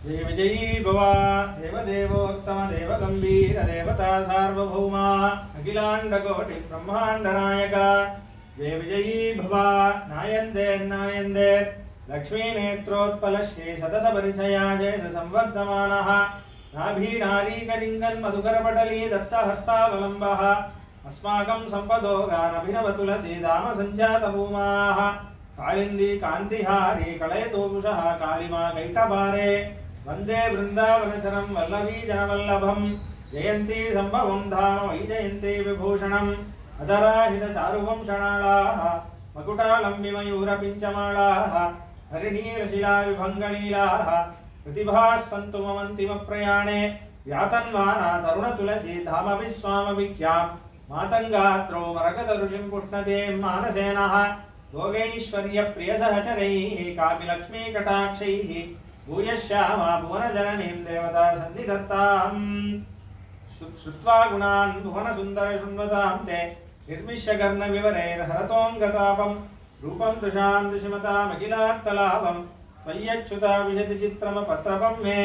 जय विजयी भवा देवदेवोत्तम देवगंभीर देवता सार्वभौमा अखिलांडकोटि ब्रह्मांड नायक जय विजयी भवा नायंदे नायंदे लक्ष्मी नेत्रोत्पल श्री सतत परिचया जय संवर्धमानः नाभि नारी कलिंगन मधुकर पटली दत्त हस्तावलंबः अस्माकं संपदो गानभिनव तुलसी धाम संजात भूमाः कालिंदी कांतिहारी कलयतोषः कालिमा कैटभारे वंदे वृंदावनचरं वल्लभी जनवल्लभं जयंती संभवं धाम वैजयंती विभूषणम् अधराहित चारुवंशनालाः मकुटालंबि मयूरपिञ्चमालाः हरिणीलशिला विभङ्गलीलाः प्रतिभाः सन्तु ममन्तिमप्रयाणे व्यातन्वाना तरुणतुलसी धाम विस्वामभिख्यां मातङ्गात्रो मरकतरुषिं पुष्णते मानसेनः भोगैश्वर्यप्रियसहचरैः कामिलक्ष्मीकटाक्षैः भूयश्यामा भुवनजननीं देवता सन्निधत्ताम् श्रुत्वा गुणान् भुवनसुन्दर शृण्वतां ते निर्मिष्यकर्णविवरैर्हरतोऽङ्गतापं रूपं दृशां दृशिमतामखिलार्थलाभं त्वय्यच्युता विशति चित्रमपत्रपं मे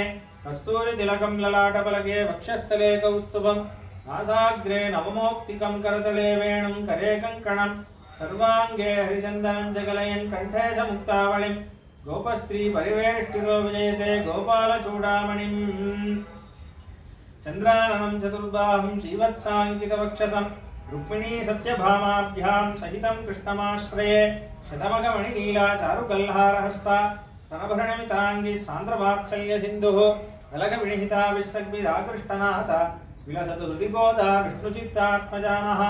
कस्तूरितिलकं ललाटपलके वक्षस्थले कौस्तुभं नासाग्रे नवमोक्तिकं करतले वेणुं करे कङ्कणं सर्वांगे हरिचंदनं जगलयन् कंठे च मुक्तावलिं गोपस्त्री परिवेष्टितो विजयते गोपालचूडामणिं चंद्राननं चतुर्बाहुं श्रीवत्साङ्कितवक्षसं रुक्मिणी सत्यभामाभ्यां सहितं कृष्णमाश्रये शतमगमणिनीला चारुकल्हारहस्ता स्तनभरणमिताङ्गी सान्द्रवात्सल्यसिन्धुः कलकविनिहिता विश्वग्भिराकृष्टनाथ विलसतु हृदिगोदा विष्णुचित्तात्मजानः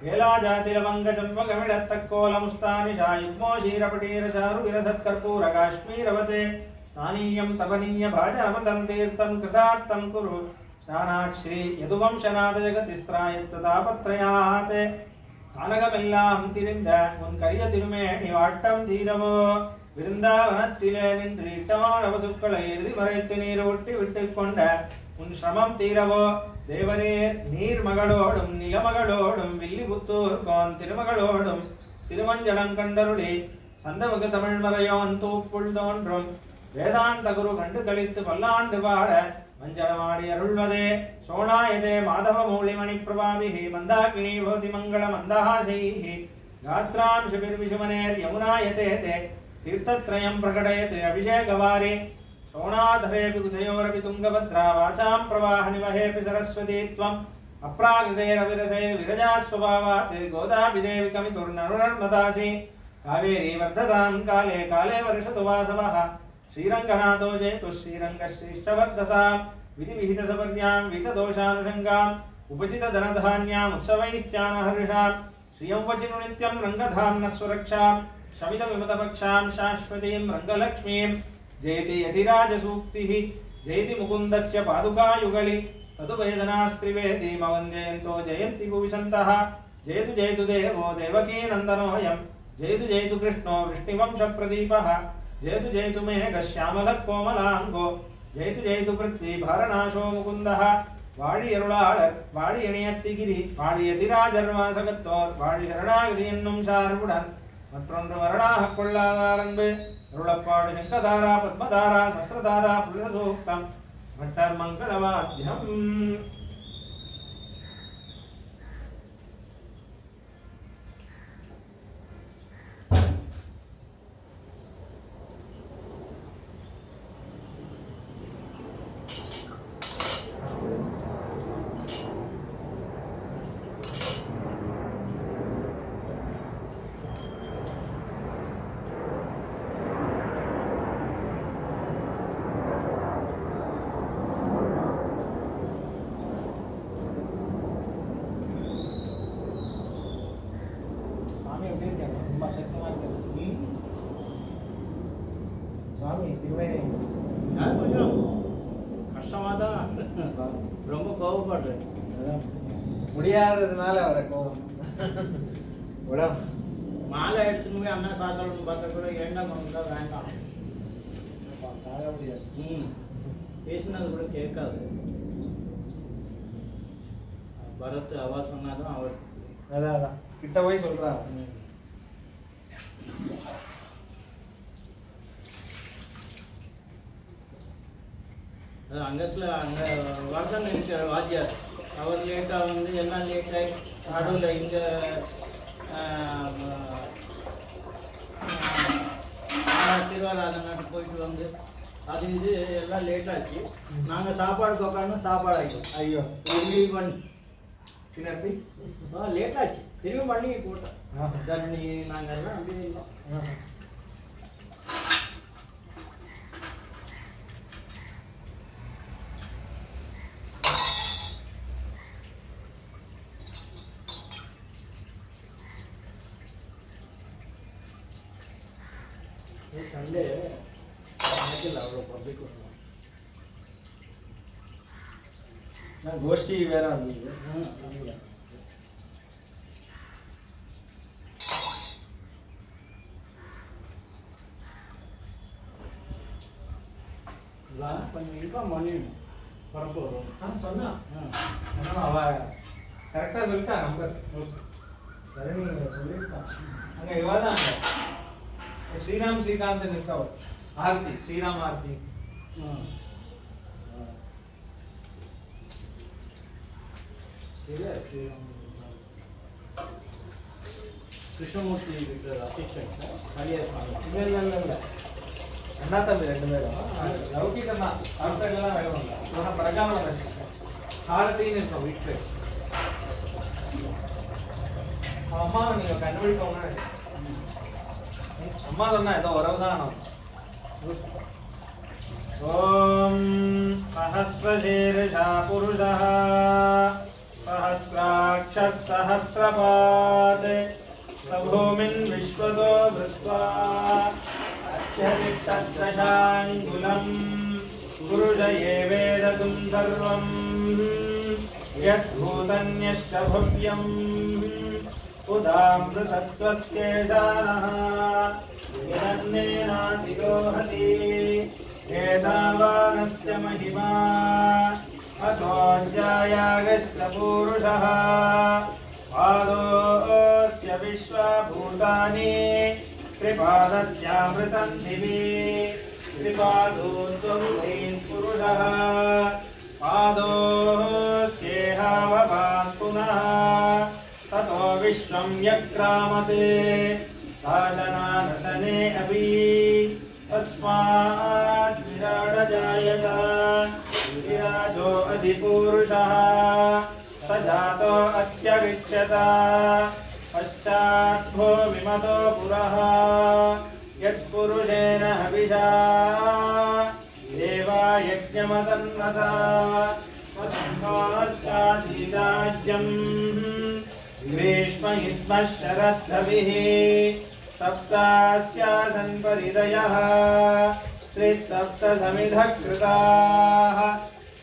वेलाजातिलवङ्गचम्पकमिडत्तक्कोलमुस्तानिशा युग्मो क्षीरपटीरचारु विरसत्कर्पूर काश्मीरवते स्नानीयं तपनीय भाजनपतं तीर्थं कृतार्थं कुरु स्नानाक्षी यदुवंशनाथ जगतिस्त्रायत्तापत्रयात् कानगमेल्लाम तिरिंद उन करिय तिरुमेणि वाट्टम தீரவோ விருந்தாவனத்திலே நின்று இட்டமான வசுக்களை எழுதி மறைத்து நீர் ஒட்டி விட்டுக் கொண்ட உன் சிரமம் தீரவோ தேவரே நீர் மகளோடும் நிலமகளோடும் வில்லிபுத்தூர் கோன் திருமகளோடும் திருமஞ்சனம் கண்டருளி சந்தமுக தமிழ் மறையோன் தூப்புள் தோன்றும் வேதாந்த குரு கண்டு கழித்து பல்லாண்டு பாட மஞ்சளமாடி அருள்வதே சோணாயதே மாதவ மூலிமணி பிரபாபிஹி மந்தாகினி போதி மங்கள மந்தஹாசைஹி गात्रां शिबिर्विषुमनेर् यमुनायते ते तीर्थत्रयं प्रकटयते अभिषेकवारे शोणाधरेऽपि कुजयोरपि तुङ्गभद्रा वाचां प्रवाहनिवहेऽपि सरस्वती त्वम् अप्राकृतेरविरसैर्विरजा स्वभावात् गोदापि देवि कमितुर्नरुनर्मदासि कावेरी वर्धतां काले काले वर्षतु वासवः श्रीरङ्गनाथो जयतु श्रीरङ्गश्रीश्च वर्धतां विधिविहितसपर्यां विहितदोषानुषङ्गाम् उपचितधनधान्याम् उत्सवैस्त्यानहर्षां श्रियं वचिनु नित्यं रङ्गधाम्नस्वरक्षां शमितविमतपक्षां शाश्वतीं रङ्गलक्ष्मीं जयति यतिराजसूक्तिः जयति मुकुन्दस्य पादुकायुगळि तदुवेदनास्त्रिवेदीमवन्द्ययन्तो जयन्ति भुविसन्तः जयतु जयतु देवो देवकीनन्दनोऽयं जयतु जयतु कृष्णो वृष्णिवंशप्रदीपः जयतु जयतु मेघश्यामलकोमलाङ्गो जयतु जयतु पृथ्वी भारनाशो मुकुन्दः வாழியருளாளர் வாழி இணையத்திகிரி வாழியதிராஜர்வாசகத்தோர் வாழி சரணாகதி என்னும் சார்புடன் மற்றொன்று மரணாக கொள்ளாதார் அன்பு அருளப்பாடு சங்கதாரா பத்மதாரா சஸ்ரதாரா புருஷசூக்தம் மட்டர் மங்களவாத்தியம் சுவாமி திருவேணி கொஞ்சம் கஷ்டமாக தான் ரொம்ப கோவப்படுறேன். முடியாததுனால அவரை கோபம் உடம்பு மாலை எடுத்துன்னு போய் அண்ணா சாத்தணும்னு பார்த்தா கூட எண்ணம் வந்தா வேண்டாம். தாங்க முடியாது. பேசினது கூட கேட்காது. பரத் அவ சொன்னாதான் அவர் அதான் கிட்ட போய் சொல்றா. அங்கத்தில் அங்கே வர்தன் இருக்கிற வாத்தியார் அவர் லேட்டாக வந்து எல்லாம் லேட்டாகி நடுவில் இங்கே திருவாராதனாட்டு போயிட்டு வந்து அது இது எல்லாம் லேட்டாச்சு. நாங்கள் சாப்பாடுக்கு உட்காந்து சாப்பாடு ஆகிட்டோம். ஐயோ திரும்பி பண்ணி பின்னாடி லேட்டாச்சு. திரும்பி பண்ணி போட்டோம். தண்ணி நாங்கள் எல்லாம் அப்படி இருந்தோம். சண்டே அவ்வளோ பப்ளிக் நான் கோஷ்டி வேற வந்தது. கொஞ்சம் இன்ஃபார்ம் பண்ணிடணும் பரப்பு வரும். சொன்னா அவ கரெக்டாக சொல்லிட்டா நம்பர் சரி சொல்லியிருக்கான். அங்கே இவாதான் ஸ்ரீராம் ஸ்ரீகாந்த் நிற்கவர் ஆர்த்தி ஸ்ரீராம் ஆர்த்தி கிருஷ்ணமூர்த்தி அசிஸ்டன்ட் ஹரியார் இல்லை இல்லை இல்லை இல்லை அண்ணா தம்பி ரெண்டு பேரும் லௌகிகம் தான் சாப்பிட்டெல்லாம் வேணும் இல்லை ஆனால் பிரகாரம் ஆரத்தின்னு இருக்கோம் வீட்டு அம்மாவை நீங்கள் கண்டுபிடிக்கோங்க. அம்மா சொன்னா ஏதோ உறவு தான். ஓம் சஹஸ்ரசீர்ஷா புருஷः சஹஸ்ராட்சः சஹஸ்ரபாத் சபூமின் விஸ்வதோ விருத்வா அத்யதிஷ்டத்ரசாங்குலம் புருஷ ஏவேததும் சர்வம் யத்பூதன்யஷ்ட பவ்யம் उदामृतत्वस्येषानः यदन्नेनातिरोहति एतावानस्य महिमा अतोऽध्यायागस्तपूरुषः पादोऽस्य विश्वभूतानि त्रिपादस्यामृतं दिवि त्रिपादो त्वं पुरुषः पादोऽस्येहावभान् पुनः ततो विश्वं यक्रामते साधनानतने अपि तस्मात् विराडज विराजो अधिपूरुषः स जातो अत्यविच्यत पश्चाद्भो विमतो पुरः यत्पुरुषेण हविषा देवा यज्ञमतन्वता वसन्ताश्चाशीदाज्यम् ग्रीष्मयुष्मः शरद्धविः सप्तास्यासन् परिदयः त्रिसप्तसमिधः कृताः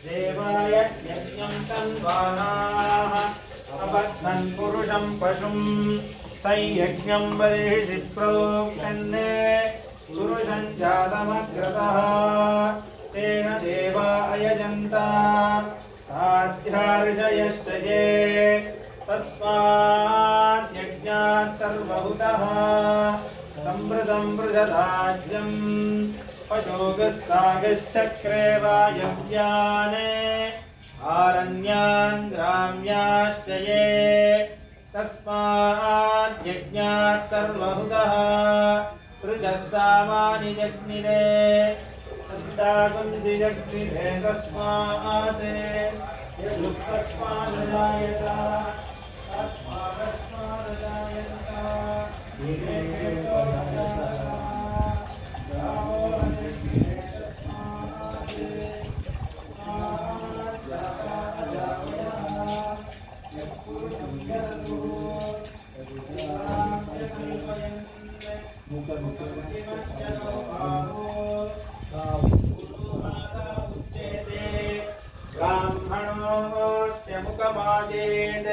देवाय यज्ञं तन्वानाः अपत्नन् पुरुषं पशुं तैयज्ञं बर्हिषि प्रोक्षन्ने पुरुषं जातमग्रतः तेन देवा अयजन्त साध्यार्षयश्च ये तस्मात् यज्ञात् सर्वहुतः संवृतं वृषदाज्यं पशोगस्तागश्चक्रे वायव्यान् आरण्यान् ग्राम्याश्च ये तस्मात् यज्ञात् सर्वहुतः वृषः सामानि जग्निरे सन्ताकुंसि जग्निरे तस्मात् यदुक्तस्मादजायत ब्राह्मणोऽस्य मुखमासीत्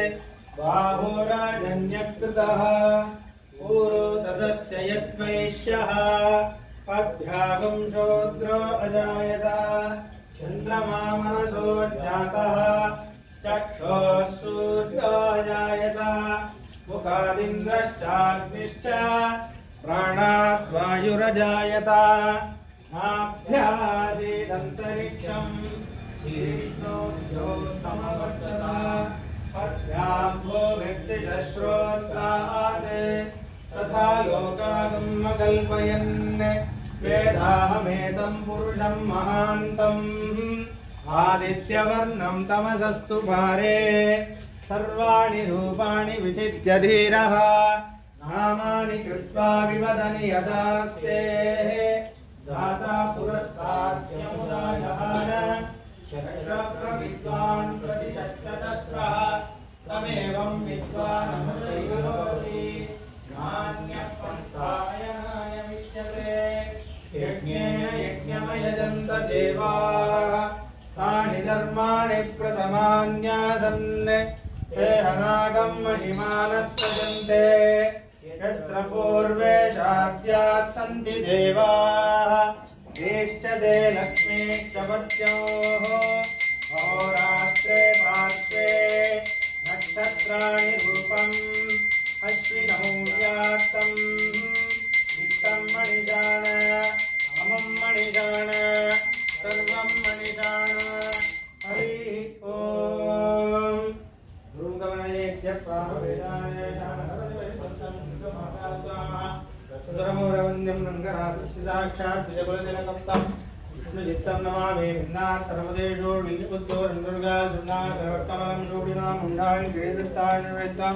बाहुराजन्यकृतः पूरो तदस्य यद्वैश्यः पद्भ्यागं शूद्रो अजायत चन्द्रमा मनसो जातः चक्षुः सूर्यो अजायत मुखादिन्द्रश्चाग्निश्च प्राणात् वायुरजायत नाभ्यासीदन्तरिक्षम् शीर्ष्णोऽभ्यो समवर्तत पद्भ्याम्भो व्यक्तिश्रोत्रात् तथा लोकागम कल्पयन् वेदाहमेतं पुरुषं महान्तम् आदित्यवर्णं तमसस्तु भारे सर्वाणि रूपाणि विचित्य धीरः नामानि कृत्वा विवदनि यदास्ते दाता पुरस्ताद्यमुदायहार शतशप्रविद्वान् प्रतिशतसहस्रः तमेवं विद्वानमृतैव भवति नान्यः पन्थायनाय विद्यते यज्ञेन यज्ञमयजन्त देवाः तानि धर्माणि प्रथमान्यासन् ते हनागं महिमानः सजन्ते यत्र पूर्वे शाद्याः सन्ति देवाः तेश्च ते लक्ष्मीश्च पत्योः अहोरात्रे पार्श्वे नक्षत्राणि रूपम् अश्विनमूर्यात्तम् वित्तं मणिजान अमं मणिजान सर्वं मणिजान हरिः ॐ गुरुगमनयेत्य प्रावेदाय सुरमौरवन्द्यं रङ्गनाथस्य साक्षात् विजयकुलजनकप्तं विष्णुचित्तं नमामि भिन्नार्थनवदेशो विल्लिपुत्रो रन्दुर्गा सुन्नाकवर्तमनं शोभिनां मुण्डाणि गिरिवृत्तान्वेत्तां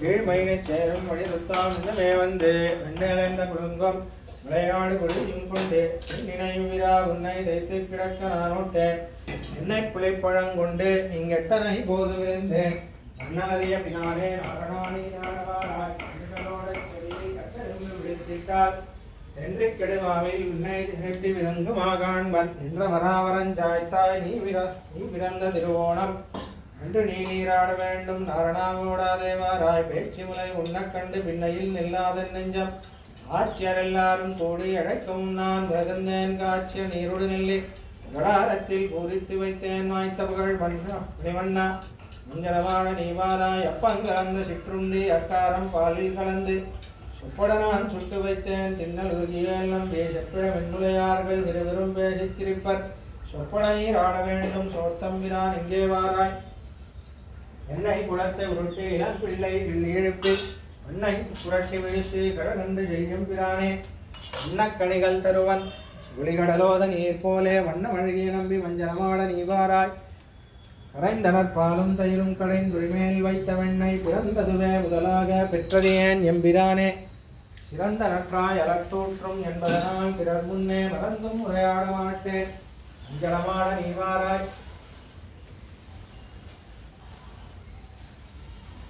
गिरिमैनच्चैरं मणिवृत्तां निजमे वन्दे வெண்ணேலந்த விளையாடு கொடியும் கொண்டு நினை விரா உன்னை தைத்து கிடக்க நான் விட்டேன் என்னை புழைப்பழங்கொண்டு இங்கெத்தனை போது விருந்தேன் அன்னவரிய பின்னாலே நாரணாணி நாடவாராய் விடுத்திட்டால் என்று கெடுவாவில் உன்னை திகழ்த்தி விளங்குமாகாண்பன் என்ற மராவரன் சாய்த்தாய் நீ பிறந்த திருவோணம் என்று நீ நீராட வேண்டும் நாரணாமோடாதேவாராய் பேச்சு முலை உண்ணக் கண்டு பின்னையில் நில்லாத நெஞ்சம் ஆட்சியர் எல்லாரும் கூடி அழைக்கும் நான் விரகந்தேன் காட்சிய நீருடு நெல்லி கடாரத்தில் பூரித்து வைத்தேன் வாய்த்த புகழ் மணிவண்ணா மஞ்சளமான நீவாராய் அப்பங்கலந்த சிற்றுண்டி அக்காரம் பாலில் கலந்து சுப்பட நான் சுட்டு வைத்தேன் தின்னல் உறுதிவேல் நம்பி செப்பிட மென்னுடையார்கள் சிறுவரும் பேசிச் சிரிப்பர் சொப்பட நீர் ஆட வேண்டும் சோத்தம்பிரான் இங்கே வாராய் என்னை குளத்தை உருட்டி இளம் பிள்ளை கிள்ளி எழுப்பி அன்னை புரட்சி விழித்து கடகண்டு செய்யும் பிரானே அன்னக்கணிகள் தருவன் ஒளிகடலோத நீர் போலே வண்ணமழகிய நம்பி மஞ்சளமாட நீவாராய் கரைந்தனர் பாலும் தயிரும் கடைந்துரிமேல் வைத்த வெண்ணெய் பிறந்ததுவே முதலாக பெற்றதேன் எம்பிரானே சிறந்த நற்றாய் அலட்டூற்றும் என்பதனால் பிறர் முன்னே மறந்தும் உரையாட மாட்டேன் மஞ்சளமாட நீவாராய்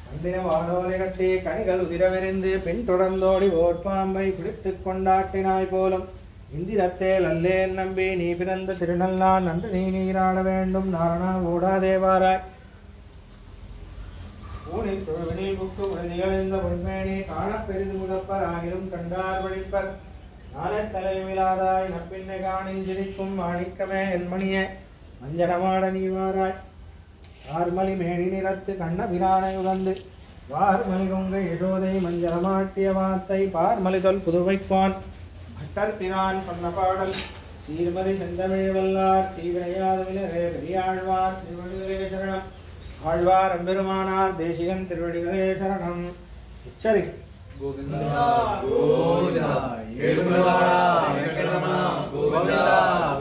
அந்தின வானோலை கட்டி கனிகள் உதிரவிருந்து பின் தொடர்ந்தோடி ஓர் பாம்பை பிடித்துக் கொண்டாட்டினாய் போலும் இந்திரத்தேல் அல்லேன் நம்பி நீ பிறந்த திருநல்லான் நன்று நீ நீராட வேண்டும் நாரணா ஓடாதேவாராய் ஊனில் தொழுவினில் புக்கு உறுதிகள் இந்த பொன்மேனி காணப் பெரிது முதப்பர் ஆகிலும் கண்டார் வழிப்பர் நாளை தலைவிழாதாய் நப்பின்னை காணில் சிரிக்கும் மாணிக்கமே என்மணியே மஞ்சனமாட நீவாராய் ஆர்மலி மேனி நிறத்து கண்ண பிரானை உகந்து வார்மலி கொங்கை யசோதை மஞ்சளமாட்டிய வார்த்தை பார்மலிதொல் புதுவைப்பான் பட்டர் பிரான் சொன்ன பாடல் சீர்மறி செந்தமிழ் வல்லார் தீவிரையாதவிலரே பெரியாழ்வார் திருவடிகளே சரணம் ஆழ்வார் எம்பெருமானார் தேசிகன் திருவடிகளே சரணம் உச்சரி கோவிந்தா கோவிந்தா ஏழுமலைவாடா வெங்கடரமணா கோவிந்தா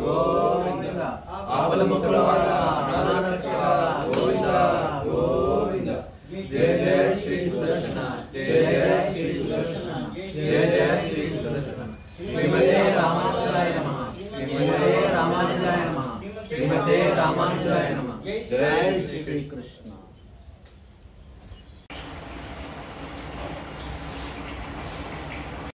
கோவிந்தா ஆபலமுக்குலவாடா நாதரட்சகா கோவிந்தா கோவிந்தா ஜெய ஜெய ஸ்ரீ சுதர்சன ஜெய ஜெய ஸ்ரீ சுதர்சன ஜெய ஜெய ஸ்ரீ சுதர்சன ஸ்ரீமதே ராமானுஜாய நமः ஸ்ரீமதே ராமானுஜாய நமः ஸ்ரீமதே ராமானுஜாய நமः ஜெய ஸ்ரீ கிருஷ்ண